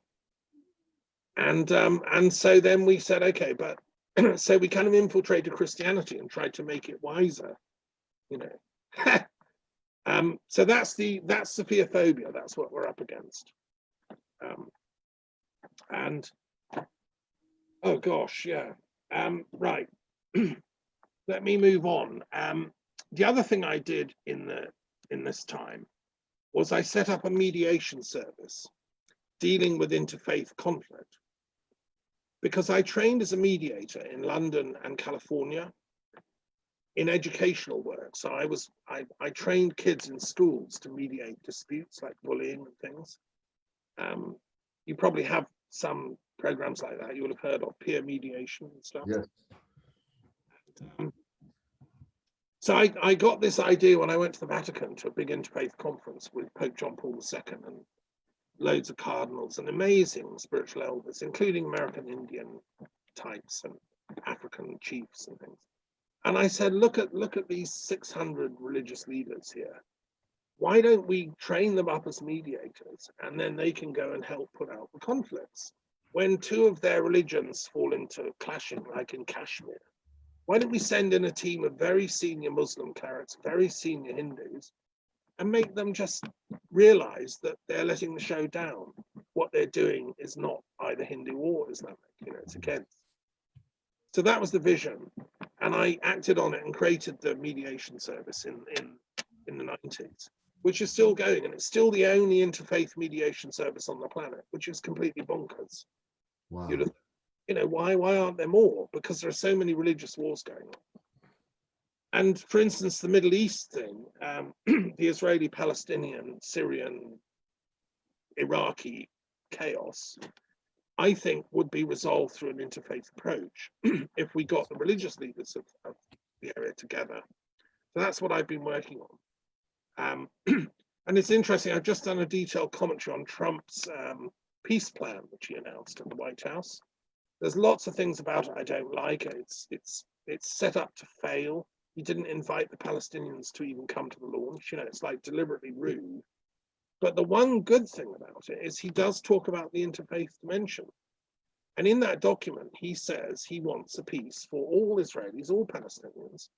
And so then we said, okay, but so we kind of infiltrated Christianity and tried to make it wiser, you know. So that's Sophiaphobia. That's what we're up against. And oh gosh, yeah. Right. Let me move on. The other thing I did in this time was I set up a mediation service dealing with interfaith conflict, because I trained as a mediator in London and California in educational work. So I trained kids in schools to mediate disputes like bullying and things. You probably have some programs like that. You would have heard of peer mediation and stuff. Yes. So I got this idea when I went to the Vatican to a big interfaith conference with Pope John Paul II and loads of cardinals and amazing spiritual elders, including American Indian types and African chiefs and things. And I said, look at these 600 religious leaders here. Why don't we train them up as mediators, and then they can go and help put out the conflicts? When two of their religions fall into clashing, like in Kashmir, why don't we send in a team of very senior Muslim clerics, very senior Hindus, and make them just realize that they're letting the show down? What they're doing is not either Hindu or Islamic, it's against. So that was the vision, and I acted on it and created the mediation service in the 90s, which is still going, and it's still the only interfaith mediation service on the planet, which is completely bonkers. Wow. Why aren't there more? Because there are so many religious wars going on. And for instance, the Middle East thing, the Israeli, Palestinian, Syrian, Iraqi chaos, I think would be resolved through an interfaith approach if we got the religious leaders of the area together. So that's what I've been working on. And it's interesting, I've just done a detailed commentary on Trump's peace plan, which he announced at the White House. There's lots of things about it I don't like. It's set up to fail. He didn't invite the Palestinians to even come to the launch. It's like deliberately rude. But the one good thing about it is he does talk about the interfaith dimension. And in that document, he says he wants a peace for all Israelis, all Palestinians,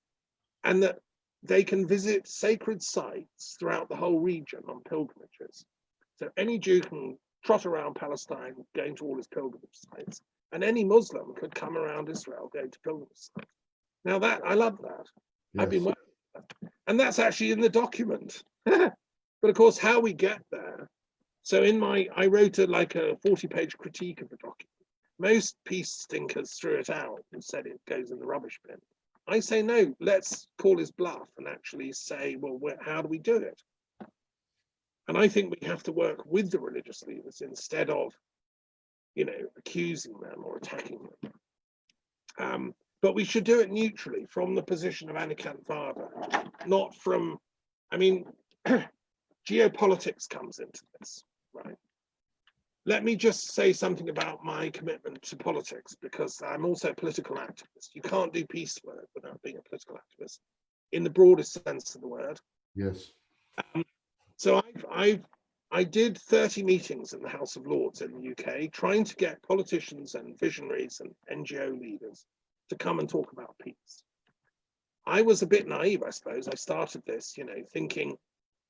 and that they can visit sacred sites throughout the whole region on pilgrimages. So any Jew can trot around Palestine, going to all his pilgrimage sites, and any Muslim could come around Israel, going to pilgrimage sites. Now that, I love that. Yes. I've been working on that. And that's actually in the document. But of course, how we get there. So I wrote a 40-page critique of the document. Most peace stinkers threw it out and said it goes in the rubbish bin. I say, no, let's call his bluff and actually say, well, how do we do it? And I think we have to work with the religious leaders instead of, accusing them or attacking them. But we should do it neutrally from the position of Accountancy, not from, geopolitics comes into this, right? Let me just say something about my commitment to politics, because I'm also a political activist. You can't do peace work without being a political activist, in the broadest sense of the word. Yes. So I did 30 meetings in the House of Lords in the UK, trying to get politicians and visionaries and NGO leaders to come and talk about peace. I was a bit naive, I suppose. I started this, thinking,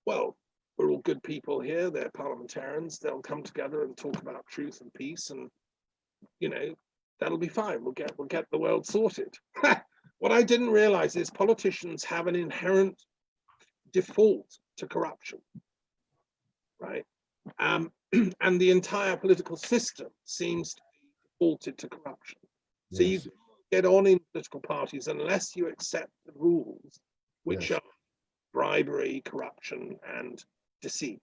well, we're all good people here. They're parliamentarians. They'll come together and talk about truth and peace, and that'll be fine. We'll get the world sorted. What I didn't realize is politicians have an inherent default to corruption, right? And the entire political system seems to be defaulted to corruption. So Yes. you get on in political parties unless you accept the rules, which Yes. are bribery, corruption, and deceit.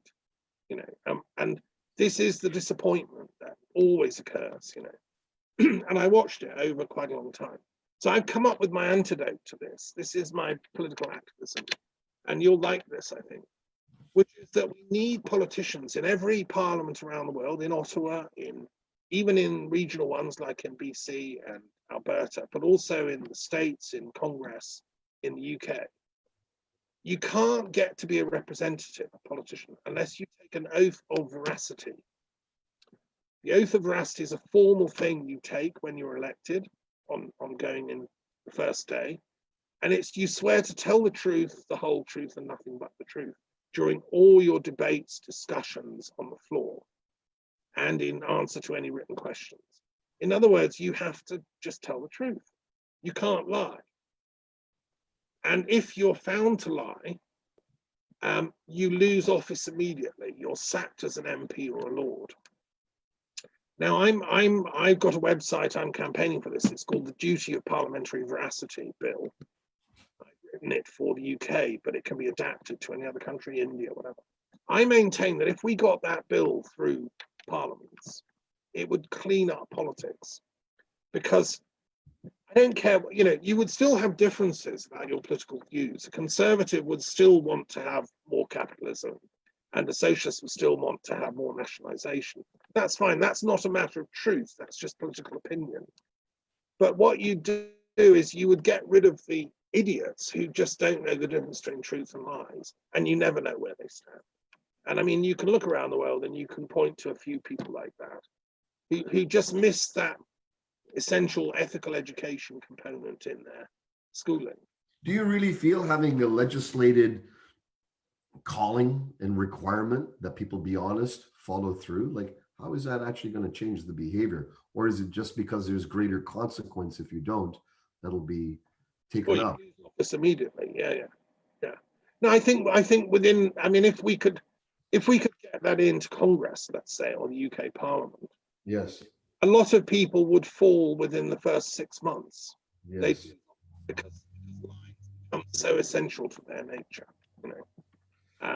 And this is the disappointment that always occurs. And I watched it over quite a long time. So I've come up with my antidote to this. This is my political activism, and you'll like this, I think, which is that we need politicians in every parliament around the world, in Ottawa, even in regional ones like in BC and Alberta, but also in the States, in Congress, in the UK. You can't get to be a representative, a politician, unless you take an oath of veracity. The oath of veracity is a formal thing you take when you're elected on going in the first day. And you swear to tell the truth, the whole truth, and nothing but the truth during all your debates, discussions on the floor, and in answer to any written questions. In other words, you have to just tell the truth. You can't lie. And if you're found to lie, you lose office immediately. You're sacked as an MP or a Lord. Now, I've got a website. I'm campaigning for this. It's called the Duty of Parliamentary Veracity Bill. I written it for the UK, but it can be adapted to any other country, India, whatever. I maintain that if we got that bill through parliaments, it would clean up politics, because I don't care, you would still have differences about your political views. A conservative would still want to have more capitalism, and a socialist would still want to have more nationalisation. That's fine. That's not a matter of truth. That's just political opinion. But what you do is you would get rid of the idiots who just don't know the difference between truth and lies, and you never know where they stand. And I mean, you can look around the world and you can point to a few people like that who just miss that essential ethical education component in their schooling. Do you really feel having a legislated calling and requirement that people be honest follow through? Like, how is that actually going to change the behavior? Or is it just because there's greater consequence if you don't, that'll be taken up? You lose office immediately. Yeah. No, I think within, I mean, if we could get that into Congress, let's say, or the UK Parliament, Yes. a lot of people would fall within the first 6 months. Yes. Because lies become so essential to their nature.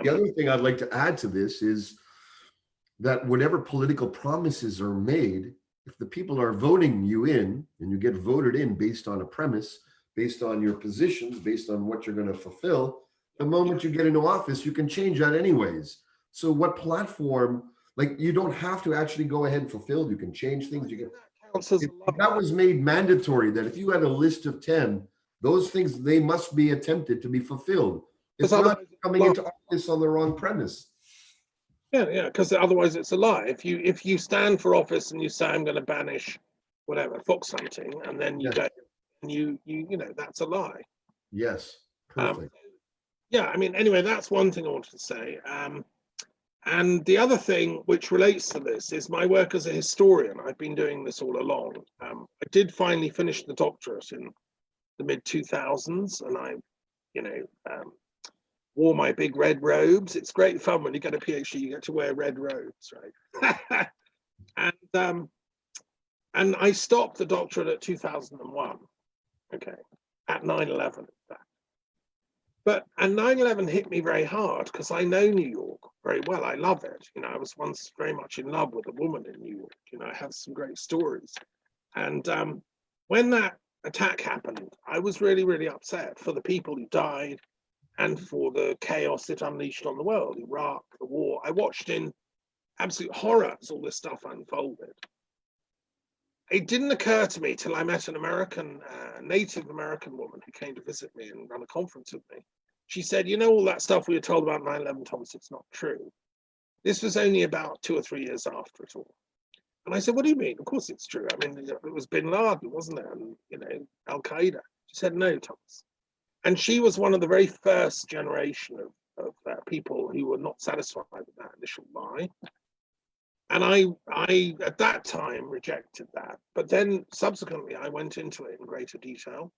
The other thing I'd like to add to this is that whatever political promises are made, if the people are voting you in and you get voted in based on a premise, based on your positions, based on what you're going to fulfill, the moment you get into office, you can change that anyways. So what platform, like, you don't have to actually go ahead and fulfill, you can change things. You can, if that was made mandatory, that if you had a list of 10, those things, they must be attempted to be fulfilled. It's not coming into office on the wrong premise. Yeah, because otherwise it's a lie. If you stand for office and you say, I'm going to banish whatever fox hunting, and then you go and you that's a lie. Yes, perfect. Yeah, I mean, anyway, that's one thing I wanted to say. And the other thing which relates to this is my work as a historian. I've been doing this all along. I did finally finish the doctorate in the mid-2000s, and I, wore my big red robes. It's great fun when you get a PhD, you get to wear red robes, right? and I stopped the doctorate at 2001, okay, at 9/11, in fact. And 9/11 hit me very hard because I know New York very well. I love it. I was once very much in love with a woman in New York. I have some great stories. And when that attack happened, I was really, really upset for the people who died and for the chaos it unleashed on the world. Iraq, the war. I watched in absolute horror as all this stuff unfolded. It didn't occur to me till I met an Native American woman who came to visit me and run a conference with me. She said, all that stuff we were told about 9/11, Thomas, it's not true. This was only about 2 or 3 years after it all. And I said, what do you mean? Of course it's true. I mean, it was bin Laden, wasn't it? And, Al-Qaeda. She said, no, Thomas. And she was one of the very first generation of people who were not satisfied with that initial lie. And I at that time rejected that. But then subsequently, I went into it in greater detail.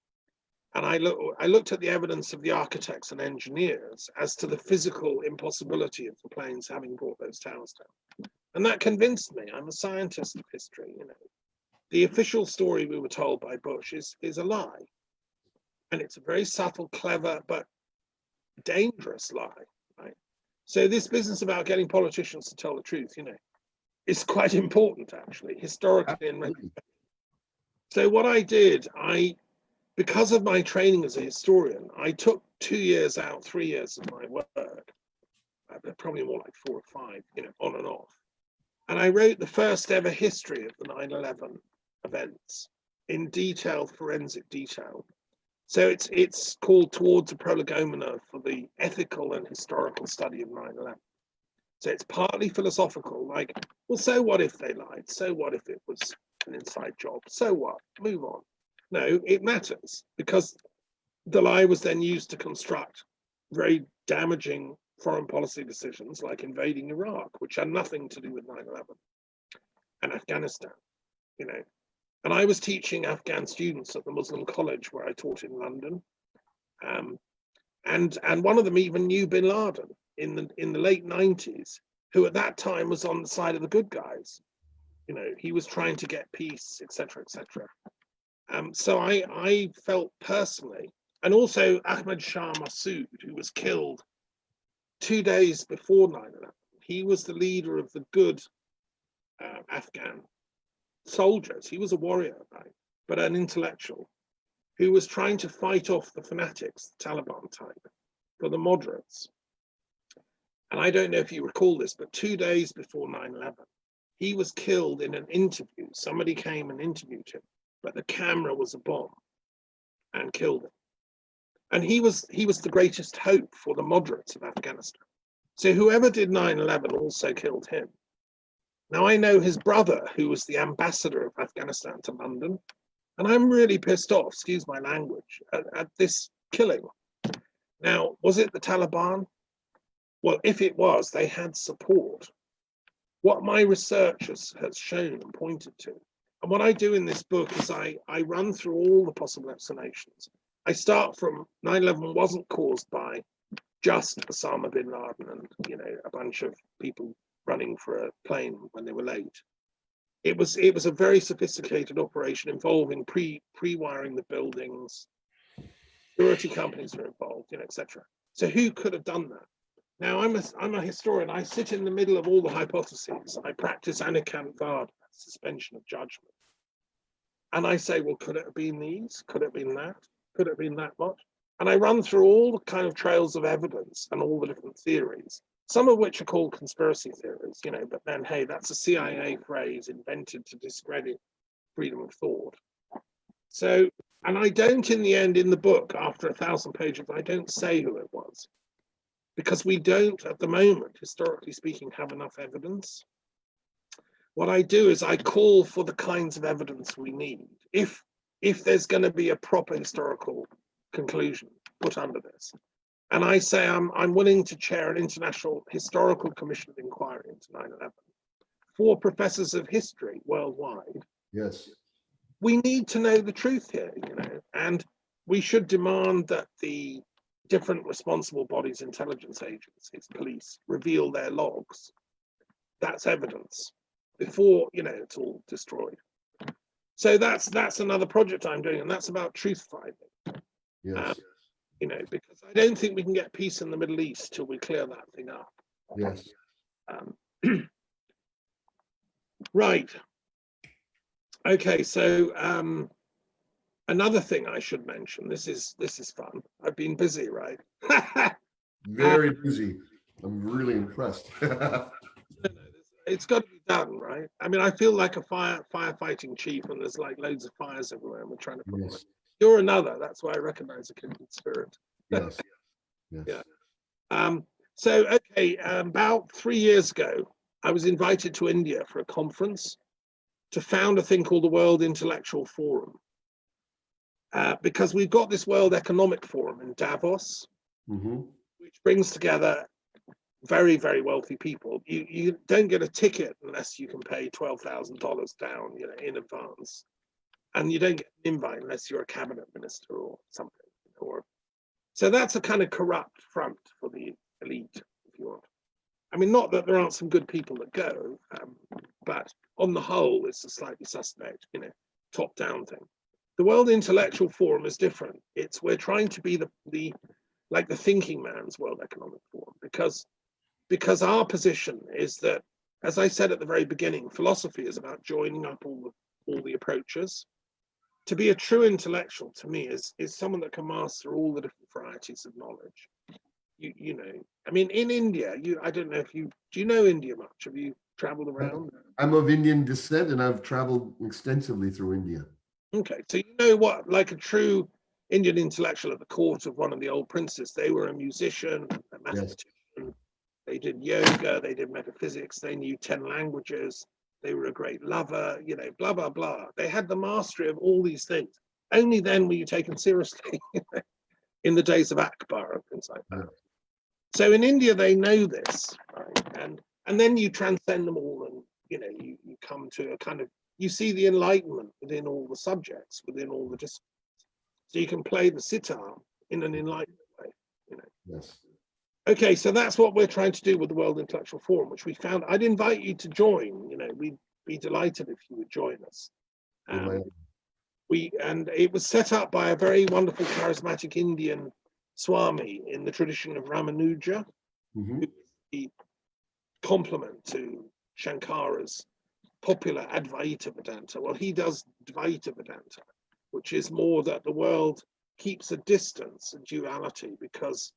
And I looked at the evidence of the architects and engineers as to the physical impossibility of the planes having brought those towers down. And that convinced me. I'm a scientist of history. The official story we were told by Bush is a lie. And it's a very subtle, clever, but dangerous lie, right? So this business about getting politicians to tell the truth, is quite important, actually, historically and retrospectively. So what I did, because of my training as a historian, I took 2 years out, 3 years of my work, probably more like 4 or 5, on and off. And I wrote the first ever history of the 9/11 events in detail, forensic detail. So it's called Towards a Prolegomena for the Ethical and Historical Study of 9/11. So it's partly philosophical, like, well, so what if they lied? So what if it was an inside job? So what? Move on. No, it matters, because the lie was then used to construct very damaging foreign policy decisions like invading Iraq, which had nothing to do with 9/11, and Afghanistan, And I was teaching Afghan students at the Muslim college where I taught in London. And one of them even knew bin Laden in the late 90s, who at that time was on the side of the good guys. He was trying to get peace, etc., etc. So I felt personally, And also Ahmad Shah Massoud, who was killed 2 days before 9/11. He was the leader of the good Afghan soldiers. He was a warrior, right? But an intellectual who was trying to fight off the fanatics, the Taliban type, for the moderates. And I don't know if you recall this, but 2 days before 9/11, he was killed in an interview. Somebody came and interviewed him, but the camera was a bomb and killed him. And he was the greatest hope for the moderates of Afghanistan. So whoever did 9/11 also killed him. Now I know his brother, who was the ambassador of Afghanistan to London, and I'm really pissed off, excuse my language, at this killing. Now, was it the Taliban? Well, if it was, they had support. What my research has shown and pointed to, and what I do in this book is I run through all the possible explanations. I start from 9/11 wasn't caused by just Osama bin Laden and, you know, a bunch of people running for a plane when they were late. It was a very sophisticated operation involving pre-wiring the buildings. Security companies were involved, you know, etc. So who could have done that? Now I'm a historian. I sit in the middle of all the hypotheses. I practice Anakan suspension of judgment, and I say, well, could it have been these? Could it have been that? Could it have been that much? And I run through all the kind of trails of evidence and all the different theories, some of which are called conspiracy theories, you know, but then, hey, that's a CIA phrase invented to discredit freedom of thought. So, and I don't in the end, in the book, after 1,000 pages, I don't say who it was, because we don't, at the moment, historically speaking, have enough evidence. What I do is I call for the kinds of evidence we need. If there's going to be a proper historical conclusion put under this. And I say I'm willing to chair an international historical commission of inquiry into 9/11 for professors of history worldwide. Yes. We need to know the truth here, you know, and we should demand that the different responsible bodies, intelligence agencies, police, reveal their logs. That's evidence before, you know, it's all destroyed. So that's another project I'm doing, and that's about truth finding. Yes. You know, because I don't think we can get peace in the Middle East till we clear that thing up. Yes. Right. Okay. So another thing I should mention. This is fun. I've been busy, right? Very busy. I'm really impressed. It's got to be done, right? I mean, I feel like a firefighting chief, and there's like loads of fires everywhere, and we're trying to put them out. You're another. That's why I recognize a kindred spirit. Yes. Yes. Yeah. So, okay, about 3 years ago, I was invited to India for a conference to found a thing called the World Intellectual Forum. Because we've got this World Economic Forum in Davos, which brings together very, very wealthy people. You don't get a ticket unless you can pay $12,000 down, you know, in advance. And you don't get an invite unless you're a cabinet minister or something. So that's a kind of corrupt front for the elite, if you want. I mean, not that there aren't some good people that go, but on the whole, it's a slightly suspect, you know, top-down thing. The World Intellectual Forum is different. We're trying to be the thinking man's World Economic Forum, because our position is that, as I said at the very beginning, philosophy is about joining up all the approaches. To be a true intellectual, to me, is someone that can master all the different varieties of knowledge. You know, I mean, in India, I don't know if do you know India much? Have you traveled around? I'm of Indian descent, and I've traveled extensively through India. Okay, so you know what, like a true Indian intellectual at the court of one of the old princes, they were a musician, a mathematician, yes. They did yoga, they did metaphysics, they knew 10 languages, they were a great lover, you know, blah, blah, blah. They had the mastery of all these things. Only then were you taken seriously in the days of Akbar and things like that. Yeah. So in India, they know this, right? And then you transcend them all, and, you know, you come to a kind of, you see the enlightenment within all the subjects, within all the disciplines. So you can play the sitar in an enlightened way, you know. Yes. Okay, so that's what we're trying to do with the World Intellectual Forum, which we found. I'd invite you to join. You know, we'd be delighted if you would join us. and it was set up by a very wonderful charismatic Indian Swami in the tradition of Ramanuja, Hmm. who is the complement to Shankara's popular Advaita Vedanta. Well, he does Dvaita Vedanta, which is more that the world keeps a distance, a duality, because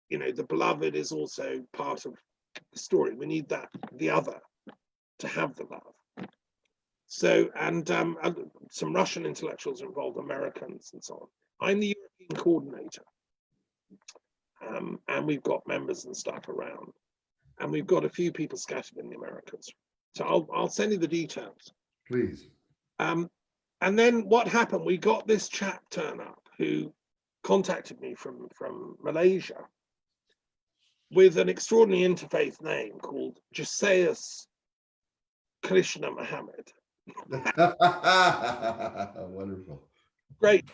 the beloved is also part of the story. We need the other to have the love. So, and some Russian intellectuals are involved, Americans and so on. I'm the European coordinator, and we've got members and stuff around, and we've got a few people scattered in the Americas. So I'll send you the details. Please. And then what happened? We got this chap turn up who contacted me from Malaysia with an extraordinary interfaith name called Joseus Krishna Muhammad. Wonderful. Great.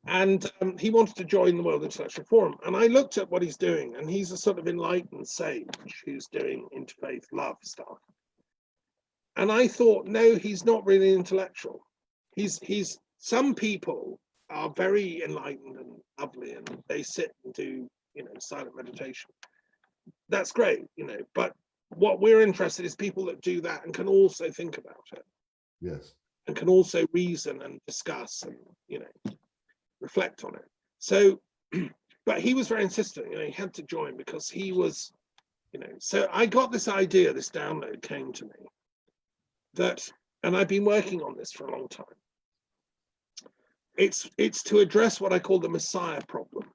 And he wanted to join the World Intellectual Forum. And I looked at what he's doing, and he's a sort of enlightened sage who's doing interfaith love stuff. And I thought, no, he's not really intellectual. He's some people are very enlightened and lovely, and they sit and do, silent meditation. That's great, but what we're interested in is people that do that and can also think about it. Yes. And can also reason and discuss and, reflect on it. So, but he was very insistent, he had to join because he was, so I got this idea, this download came to me that, and I've been working on this for a long time. It's to address what I call the Messiah problem.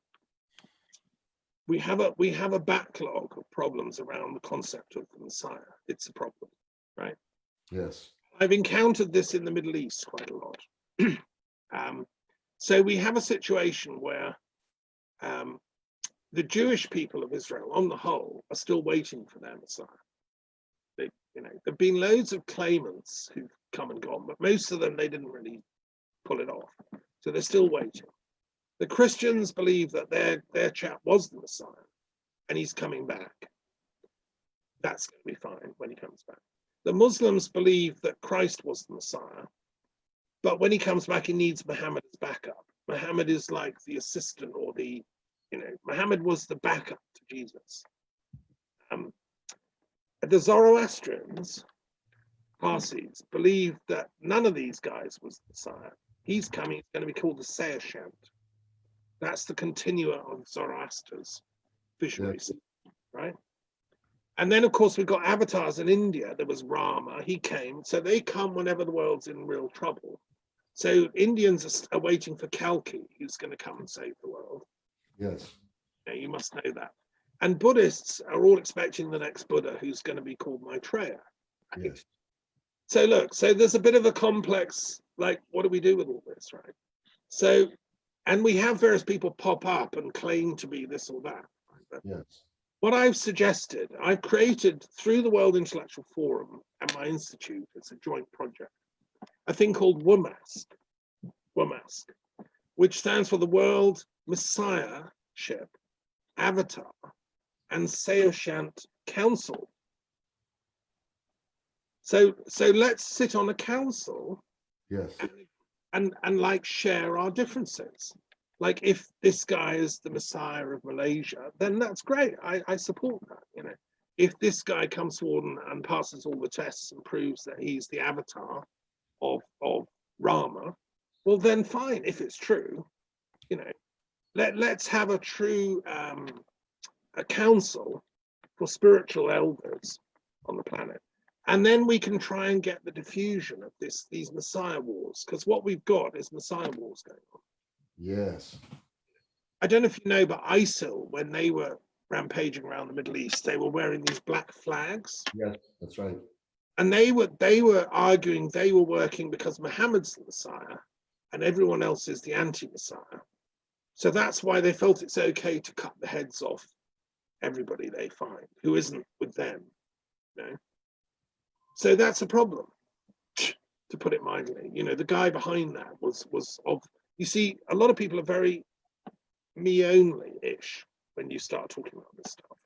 We have a backlog of problems around the concept of the Messiah. It's a problem, right? Yes. I've encountered this in the Middle East quite a lot. So we have a situation where the Jewish people of Israel, on the whole, are still waiting for their Messiah. There've been loads of claimants who've come and gone, but most of them, they didn't really pull it off. So they're still waiting. The Christians believe that their chap was the Messiah and he's coming back. That's going to be fine when he comes back. The Muslims believe that Christ was the Messiah, but when he comes back, he needs Muhammad as backup. Muhammad is like the assistant or Muhammad was the backup to Jesus. The Zoroastrians, Parsis, believe that none of these guys was the Messiah. He's coming, it's going to be called the Saoshant. That's the continua of Zoroaster's visionary, right? And then, of course, we've got avatars in India. There was Rama, he came. So they come whenever the world's in real trouble. So Indians are waiting for Kalki, who's going to come and save the world. Yes. You must know that. And Buddhists are all expecting the next Buddha, who's going to be called Maitreya. Right? Yes. So look, so there's a bit of a complex, like, what do we do with all this, right? So, and we have various people pop up and claim to be this or that. Right? Yes. What I've suggested, I've created through the World Intellectual Forum and my institute, it's a joint project, a thing called WMASC, which stands for the World Messiahship, Avatar, and Saoshant Council. So let's sit on a council, Yes. and like share our differences. Like if this guy is the Messiah of Malaysia, then that's great. I support that. If this guy comes forward and passes all the tests and proves that he's the avatar of Rama, well then fine. If it's true, let's have a true a council for spiritual elders on the planet. And then we can try and get the diffusion of these Messiah wars, because what we've got is Messiah wars going on. Yes. I don't know if you know, but ISIL, when they were rampaging around the Middle East, they were wearing these black flags. Yes, that's right. And they were arguing they were working because Muhammad's the Messiah and everyone else is the anti-Messiah. So that's why they felt it's okay to cut the heads off everybody they find who isn't with them. So that's a problem, to put it mildly. The guy behind that was of, you see, a lot of people are very me only-ish when you start talking about this stuff.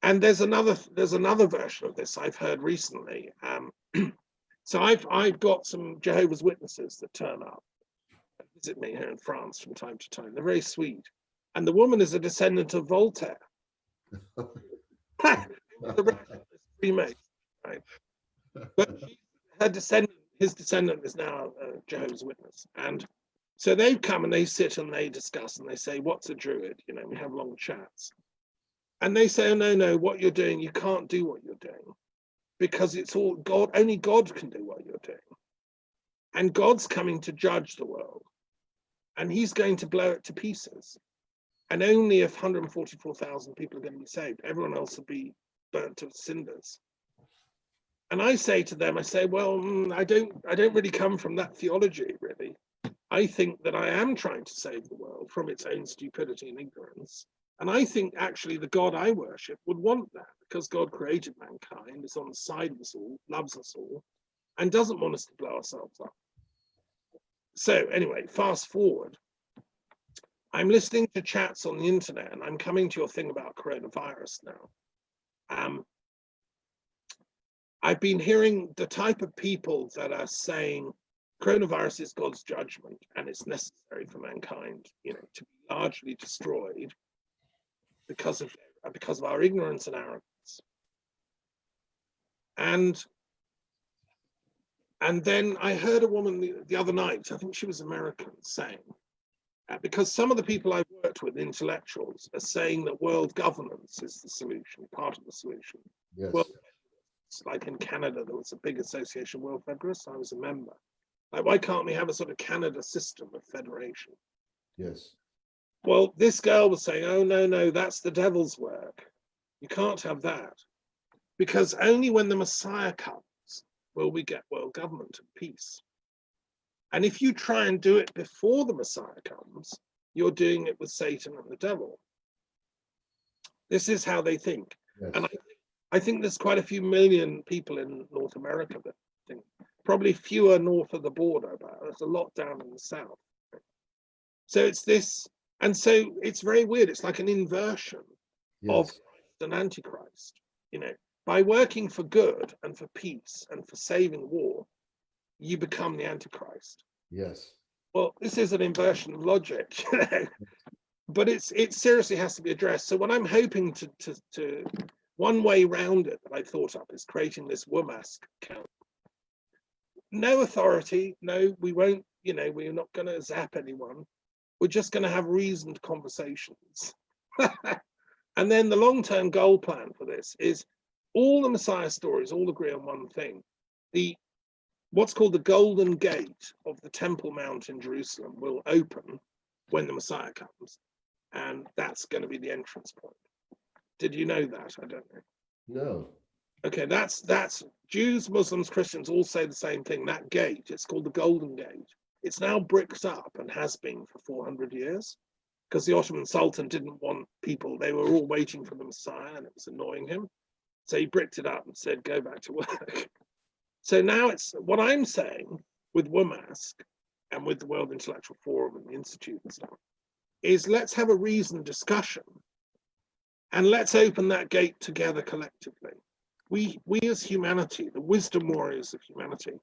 And there's another version of this I've heard recently. So I've got some Jehovah's Witnesses that turn up and visit me here in France from time to time. They're very sweet. And the woman is a descendant of Voltaire. The rest of us Freemason, right? But his descendant is now a Jehovah's Witness. And so they come and they sit and they discuss and they say, what's a Druid? You know, we have long chats. And they say, oh, no, what you're doing, you can't do what you're doing because it's all God, only God can do what you're doing. And God's coming to judge the world and he's going to blow it to pieces. And only if 144,000 people are going to be saved, everyone else will be burnt to cinders. And I say to them, I say, well, I don't really come from that theology, really. I think that I am trying to save the world from its own stupidity and ignorance. And I think actually the God I worship would want that because God created mankind, is on the side of us all, loves us all, and doesn't want us to blow ourselves up. So anyway, fast forward. I'm listening to chats on the internet and I'm coming to your thing about coronavirus now. I've been hearing the type of people that are saying coronavirus is God's judgment and it's necessary for mankind, you know, to be largely destroyed because of our ignorance and arrogance. And then I heard a woman the other night, I think she was American, saying, because some of the people I've worked with, intellectuals, are saying that world governance is the solution, part of the solution. Yes. Well, like in Canada, there was a big association, World Federalists. I was a member. Like, why can't we have a sort of Canada system of federation? Yes. Well, this girl was saying, oh, no, that's the devil's work. You can't have that. Because only when the Messiah comes will we get world government and peace. And if you try and do it before the Messiah comes, you're doing it with Satan and the devil. This is how they think. Yes. And I think there's quite a few million people in North America that think, probably fewer north of the border, but there's a lot down in the south. So it's this, and so it's very weird. It's like an inversion of an antichrist. You know, by working for good and for peace and for saving war, you become the antichrist. Yes. Well, this is an inversion of logic, you know, but it seriously has to be addressed. So what I'm hoping to one way round it that I thought up is creating this WMASC account. No authority, no, we won't, you know, we're not going to zap anyone. We're just going to have reasoned conversations. And then the long-term goal plan for this is all the Messiah stories all agree on one thing. What's called the Golden Gate of the Temple Mount in Jerusalem will open when the Messiah comes. And that's going to be the entrance point. Did you know that? I don't know. No. Okay, that's Jews, Muslims, Christians all say the same thing. That gate, it's called the Golden Gate. It's now bricked up and has been for 400 years because the Ottoman Sultan didn't want people. They were all waiting for the Messiah and it was annoying him. So he bricked it up and said, go back to work. So now it's what I'm saying with WMASC and with the World Intellectual Forum and the Institute and stuff is let's have a reasoned discussion and let's open that gate together collectively. We as humanity, the wisdom warriors of humanity,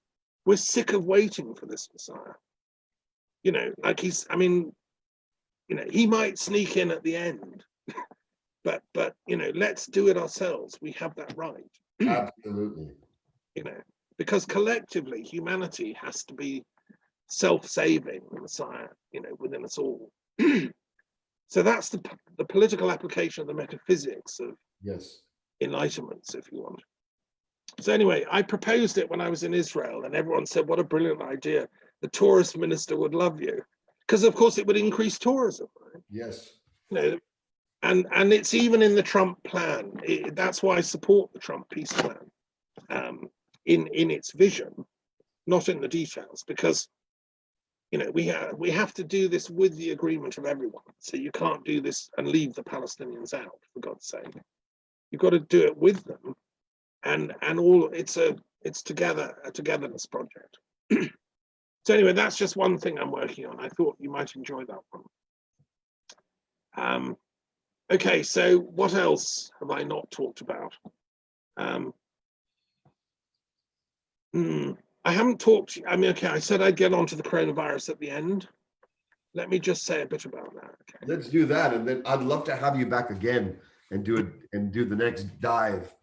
we're sick of waiting for this Messiah. You know, like he might sneak in at the end, but you know, let's do it ourselves. We have that right. Absolutely. You know, because collectively humanity has to be self-saving, the Messiah, you know, within us all. So that's the political application of the metaphysics of Enlightenment, if you want. So anyway, I proposed it when I was in Israel and everyone said, what a brilliant idea. The tourist minister would love you. Because of course it would increase tourism, right? Yes. You know, and it's even in the Trump plan. That's why I support the Trump peace plan in its vision, not in the details, because you know, we have to do this with the agreement of everyone. So you can't do this and leave the Palestinians out, for God's sake. You've got to do it with them, and all it's a togetherness project. So anyway, that's just one thing I'm working on. I thought you might enjoy that one. Okay, so what else have I not talked about? I haven't talked. I mean, okay, I said I'd get onto the coronavirus at the end. Let me just say a bit about that. Okay. Let's do that, and then I'd love to have you back again and do it and do the next dive.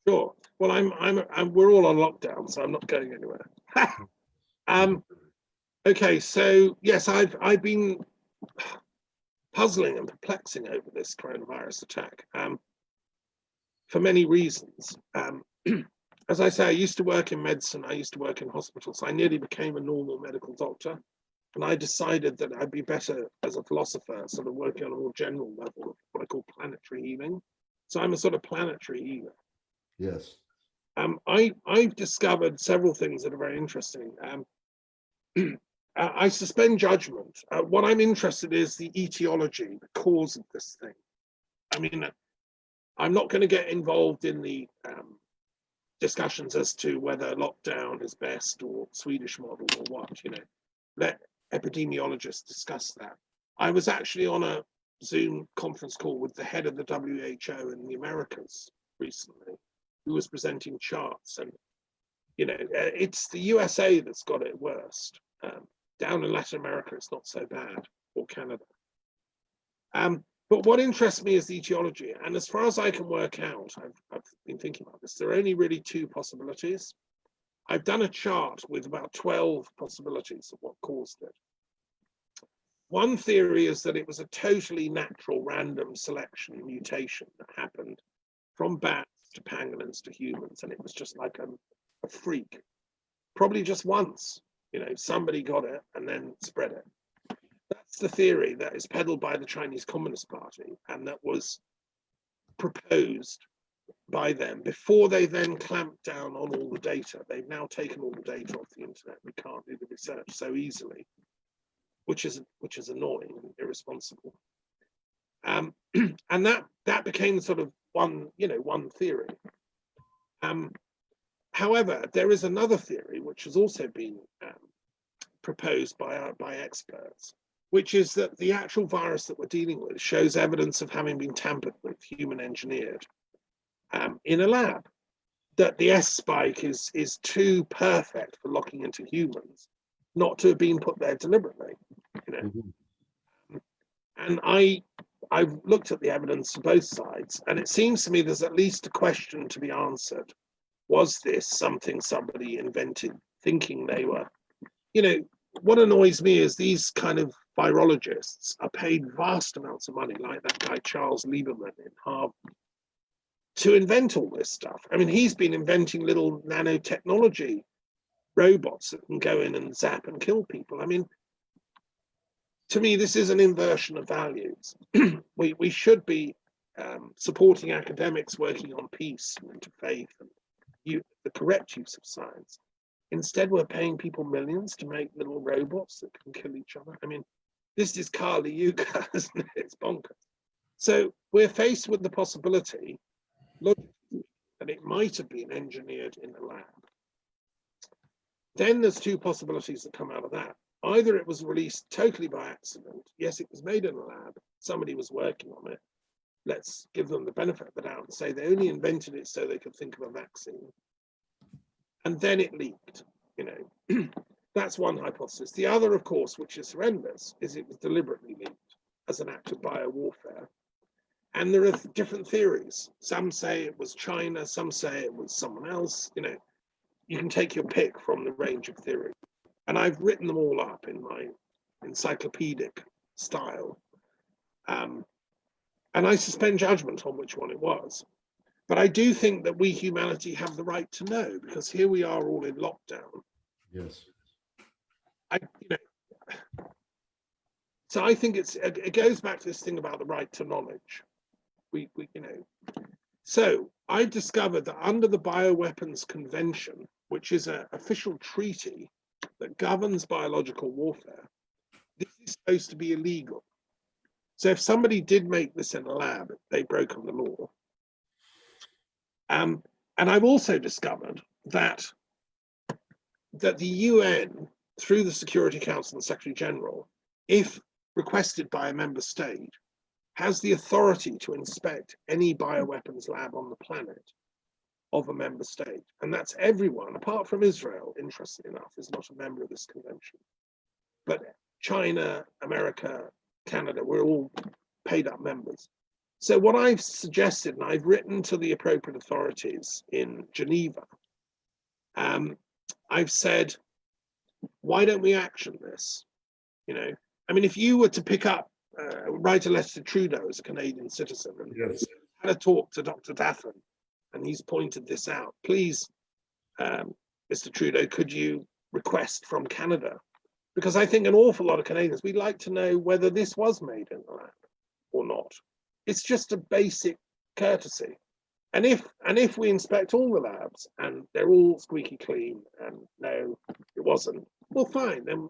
Sure. Well, we're all on lockdown, so I'm not going anywhere. Okay, so yes, I've been puzzling and perplexing over this coronavirus attack for many reasons. As I say, I used to work in medicine. I used to work in hospitals. I nearly became a normal medical doctor, and I decided that I'd be better as a philosopher, sort of working on a more general level of what I call planetary healing. So I'm a sort of planetary healer. Yes. I've discovered several things that are very interesting. I suspend judgment. What I'm interested in is the etiology, the cause of this thing. I mean, I'm not going to get involved in the discussions as to whether lockdown is best or Swedish model or what. Let epidemiologists discuss that. I was actually on a Zoom conference call with the head of the WHO in the Americas recently, who was presenting charts, and it's the USA that's got it worst. Down in Latin America, it's not so bad, or Canada. But what interests me is the etiology, and as far as I can work out, I've been thinking about this. There are only really two possibilities. I've done a chart with about 12 possibilities of what caused it. One theory is that it was a totally natural random selection mutation that happened from bats to pangolins to humans, and it was just like a freak. Probably just once, somebody got it and then spread it. That's the theory that is peddled by the Chinese Communist Party, and that was proposed by them before they then clamped down on all the data. They've now taken all the data off the internet. We can't do the research so easily, which is annoying and irresponsible. And that became sort of one theory. However, there is another theory which has also been proposed by experts, which is that the actual virus that we're dealing with shows evidence of having been tampered with, human engineered, in a lab. That the S spike is too perfect for locking into humans, not to have been put there deliberately. Mm-hmm. And I've looked at the evidence from both sides, and it seems to me there's at least a question to be answered. Was this something somebody invented thinking they were? What annoys me is these kind of virologists are paid vast amounts of money, like that guy Charles Lieberman in Harvard, to invent all this stuff. I mean, he's been inventing little nanotechnology robots that can go in and zap and kill people. I mean, to me, this is an inversion of values. We should be supporting academics working on peace and interfaith and the correct use of science. Instead, we're paying people millions to make little robots that can kill each other. I mean, this is Kali Yuga, isn't it? It's bonkers. So we're faced with the possibility, logically, that it might have been engineered in a lab. Then there's two possibilities that come out of that. Either it was released totally by accident. Yes, it was made in a lab. Somebody was working on it. Let's give them the benefit of the doubt and say they only invented it so they could think of a vaccine. And then it leaked, That's one hypothesis. The other, of course, which is horrendous, is it was deliberately leaked as an act of biowarfare. And there are different theories. Some say it was China, some say it was someone else. You can take your pick from the range of theories. And I've written them all up in my encyclopedic style. And I suspend judgment on which one it was. But I do think that we, humanity, have the right to know, because here we are all in lockdown. Yes. So I think it goes back to this thing about the right to knowledge. So I've discovered that under the Bioweapons Convention, which is an official treaty that governs biological warfare, this is supposed to be illegal. So if somebody did make this in a lab, they've broken the law. And I've also discovered that the UN, through the Security Council and Secretary General, if requested by a member state, has the authority to inspect any bioweapons lab on the planet. of a member state. And that's everyone, apart from Israel, interestingly enough, is not a member of this convention. But China, America, Canada, we're all paid up members. So what I've suggested, and I've written to the appropriate authorities in Geneva, I've said, why don't we action this? You know, I mean, if you were to pick up, write a letter to Trudeau as a Canadian citizen and Yes. had a talk to Dr. Daffern, and he's pointed this out, please, Mr. Trudeau, could you request from Canada? Because I think an awful lot of Canadians, we'd like to know whether this was made in the lab or not. It's just a basic courtesy. And if we inspect all the labs and they're all squeaky clean and no, it wasn't, well, fine. Then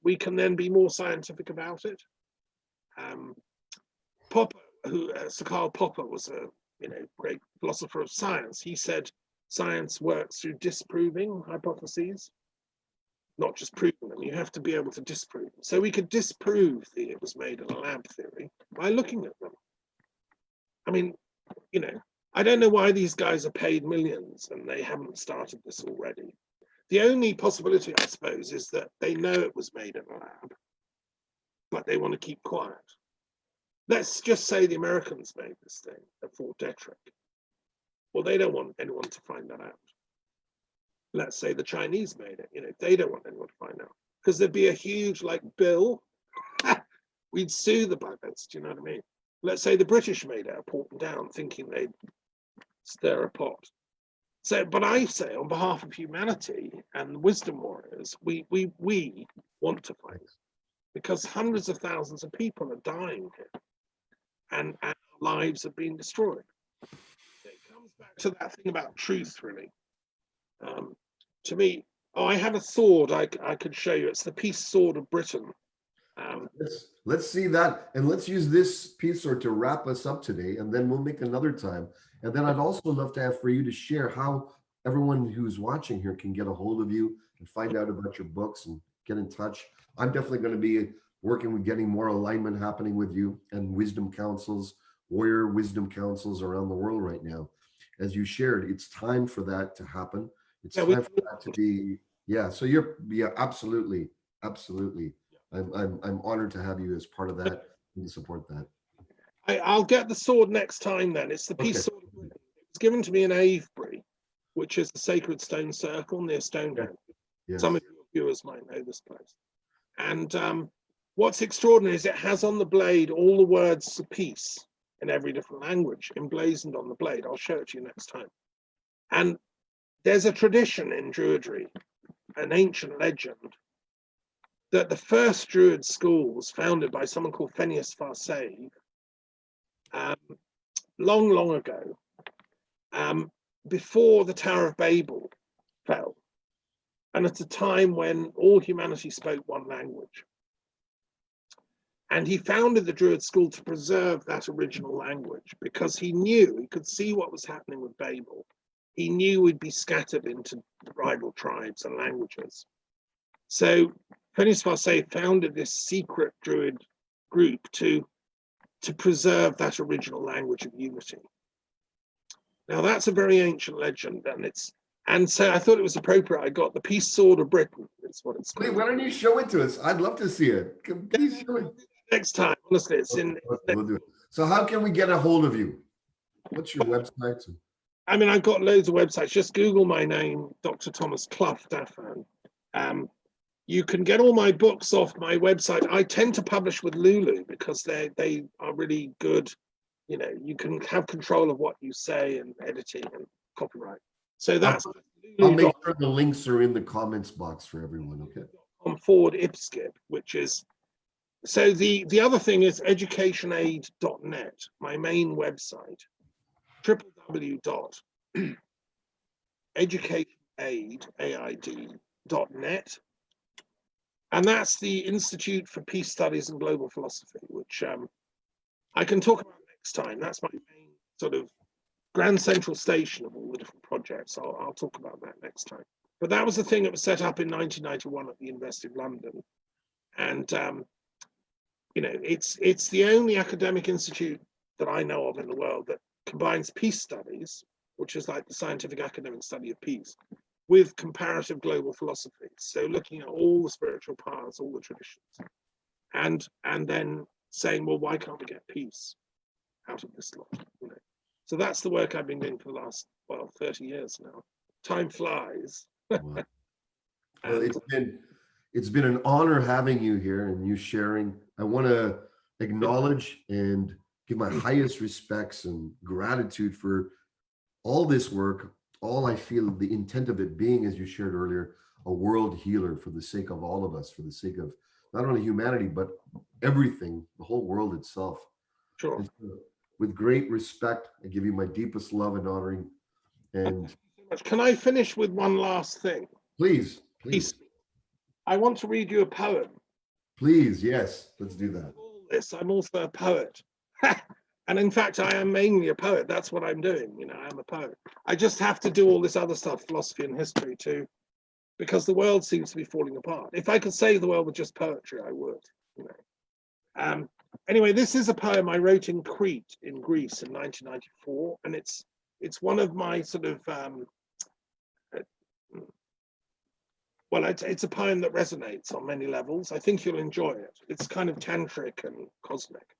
we can then be more scientific about it. Popper, Sir Karl Popper was a great philosopher of science. He said science works through disproving hypotheses, not just proving them. You have to be able to disprove them. So we could disprove it was made in a lab theory by looking at them. I mean, I don't know why these guys are paid millions and they haven't started this already. The only possibility, I suppose, is that they know it was made in a lab, but they want to keep quiet. Let's just say the Americans made this thing at Fort Detrick. Well, they don't want anyone to find that out. Let's say the Chinese made it. They don't want anyone to find out because there'd be a huge bill. We'd sue the buggers. Do you know what I mean? Let's say the British made it, port them down, thinking they'd stir a pot. So, but I say on behalf of humanity and wisdom warriors, we want to fight because hundreds of thousands of people are dying here, and our lives have been destroyed. It comes back to that thing about truth, really. To me, I have a sword I could show you. It's the Peace Sword of Britain. Let's see that, and let's use this peace sword to wrap us up today, and then we'll make another time. And then I'd also love to have for you to share how everyone who's watching here can get a hold of you and find out about your books and get in touch. I'm definitely going to be working with getting more alignment happening with you and wisdom councils, warrior wisdom councils around the world right now. As you shared, it's time for that to happen. It's time for that to be, so absolutely. I'm honored to have you as part of that and support that. I'll get the sword next time then. It's the Peace Sword. It's given to me in Avebury, which is the Sacred Stone Circle near Stonehenge. Yes. Some of your viewers might know this place. And what's extraordinary is it has on the blade all the words of peace in every different language emblazoned on the blade. I'll show it to you next time. And there's a tradition in Druidry, an ancient legend, that the first Druid school was founded by someone called Phineas Farsave long, long ago, before the Tower of Babel fell, and at a time when all humanity spoke one language. And he founded the Druid school to preserve that original language because he could see what was happening with Babel. He knew we'd be scattered into rival tribes and languages. So Phineas Farsave founded this secret Druid group to preserve that original language of unity. Now that's a very ancient legend, and so I thought it was appropriate. I got the Peace Sword of Britain. That's what it's called. Wait, why don't you show it to us? I'd love to see it. Please show it. Next time, honestly, it's in. We'll do it. So how can we get a hold of you? What's your website? I mean, I've got loads of websites. Just Google my name, Dr. Thomas Clough Daffern. You can get all my books off my website. I tend to publish with Lulu because they are really good. You can have control of what you say and editing and copyright. So that's. I'll make sure the links are in the comments box for everyone. Okay. /IPSKIP, which is. So the other thing is educationaid.net, my main website, www.educationaid.net. And that's the Institute for Peace Studies and Global Philosophy, which I can talk about next time. That's my main sort of grand central station of all the different projects. I'll talk about that next time. But that was the thing that was set up in 1991 at the University of London. And it's the only academic institute that I know of in the world that combines peace studies which is like the scientific academic study of peace, with comparative global philosophy. So looking at all the spiritual paths, all the traditions, and then saying, well, why can't we get peace out of this lot? You know? So that's the work I've been doing for the last, 30 years now. Time flies. Wow. Well, it's been an honor having you here and you sharing. I want to acknowledge and give my highest respects and gratitude for all this work. All I feel the intent of it being, as you shared earlier, a world healer for the sake of all of us, for the sake of not only humanity, but everything, the whole world itself. Sure. And so, with great respect, I give you my deepest love and honoring. And Can I finish with one last thing? please, I want to read you a poem. please, yes, let's do that. All this, I'm also a poet. And in fact, I am mainly a poet. That's what I'm doing. You know, I'm a poet. I just have to do all this other stuff, philosophy and history too, because the world seems to be falling apart. If I could save the world with just poetry, I would. You know. Anyway, this is a poem I wrote in Crete in Greece in 1994, and it's one of my sort of it's a poem that resonates on many levels. I think you'll enjoy it. It's kind of tantric and cosmic.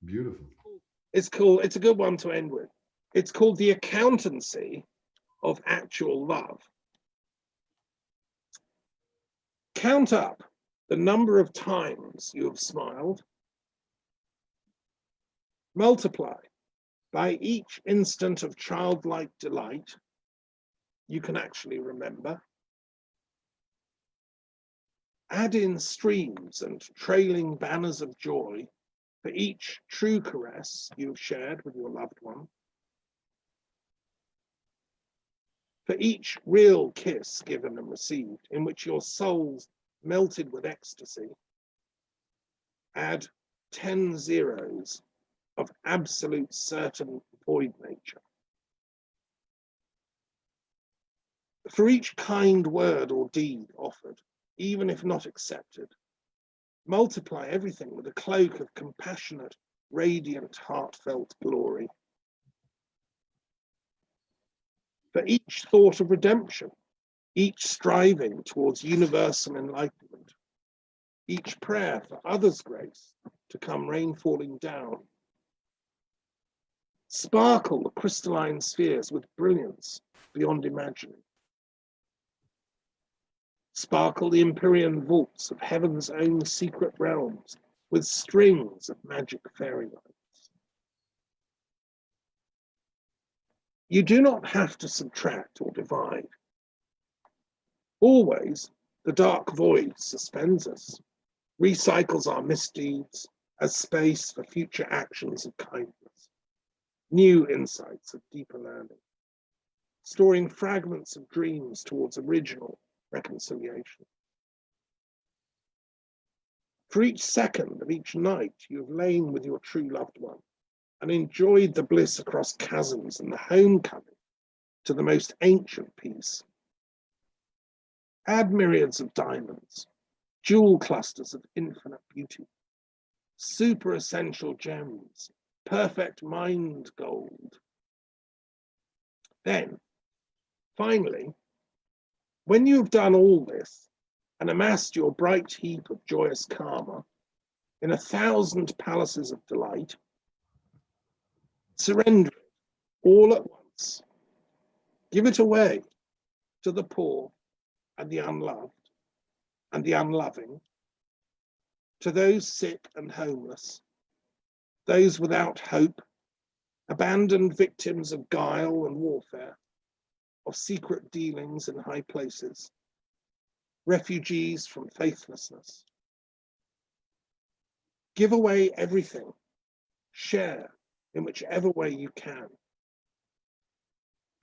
Beautiful. It's cool. It's a good one to end with. It's called The Accountancy of Actual Love. Count up the number of times you have smiled. Multiply by each instant of childlike delight you can actually remember. Add in streams and trailing banners of joy for each true caress you've shared with your loved one. For each real kiss given and received, in which your souls melted with ecstasy, add 10 zeros of absolute certain void nature. For each kind word or deed offered, even if not accepted, multiply everything with a cloak of compassionate, radiant, heartfelt glory. For each thought of redemption, each striving towards universal enlightenment, each prayer for others' grace to come rain falling down, sparkle the crystalline spheres with brilliance beyond imagining. Sparkle the empyrean vaults of heaven's own secret realms with strings of magic fairy lights. You do not have to subtract or divide. Always, the dark void suspends us, recycles our misdeeds as space for future actions of kindness, new insights of deeper learning, storing fragments of dreams towards original reconciliation. For each second of each night you have lain with your true loved one and enjoyed the bliss across chasms and the homecoming to the most ancient peace. Add myriads of diamonds, jewel clusters of infinite beauty, super essential gems, perfect mind gold. Then, finally, when you have done all this and amassed your bright heap of joyous karma in 1,000 palaces of delight, surrender it all at once. Give it away to the poor and the unloved and the unloving, to those sick and homeless, those without hope, abandoned victims of guile and warfare, of secret dealings in high places, refugees from faithlessness. Give away everything, share in whichever way you can,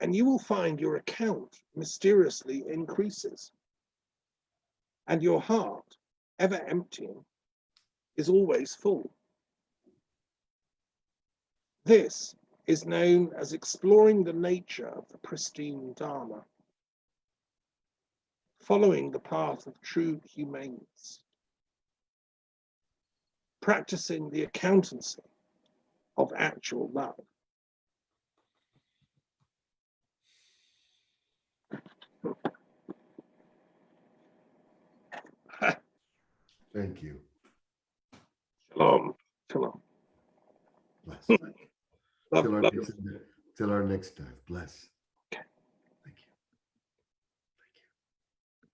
and you will find your account mysteriously increases, and your heart, ever emptying, is always full. This is known as exploring the nature of the pristine Dharma, following the path of true humaneness, practicing the accountancy of actual love. Thank you. Shalom. Shalom. Bless. Love, Till love. till our next time. Bless.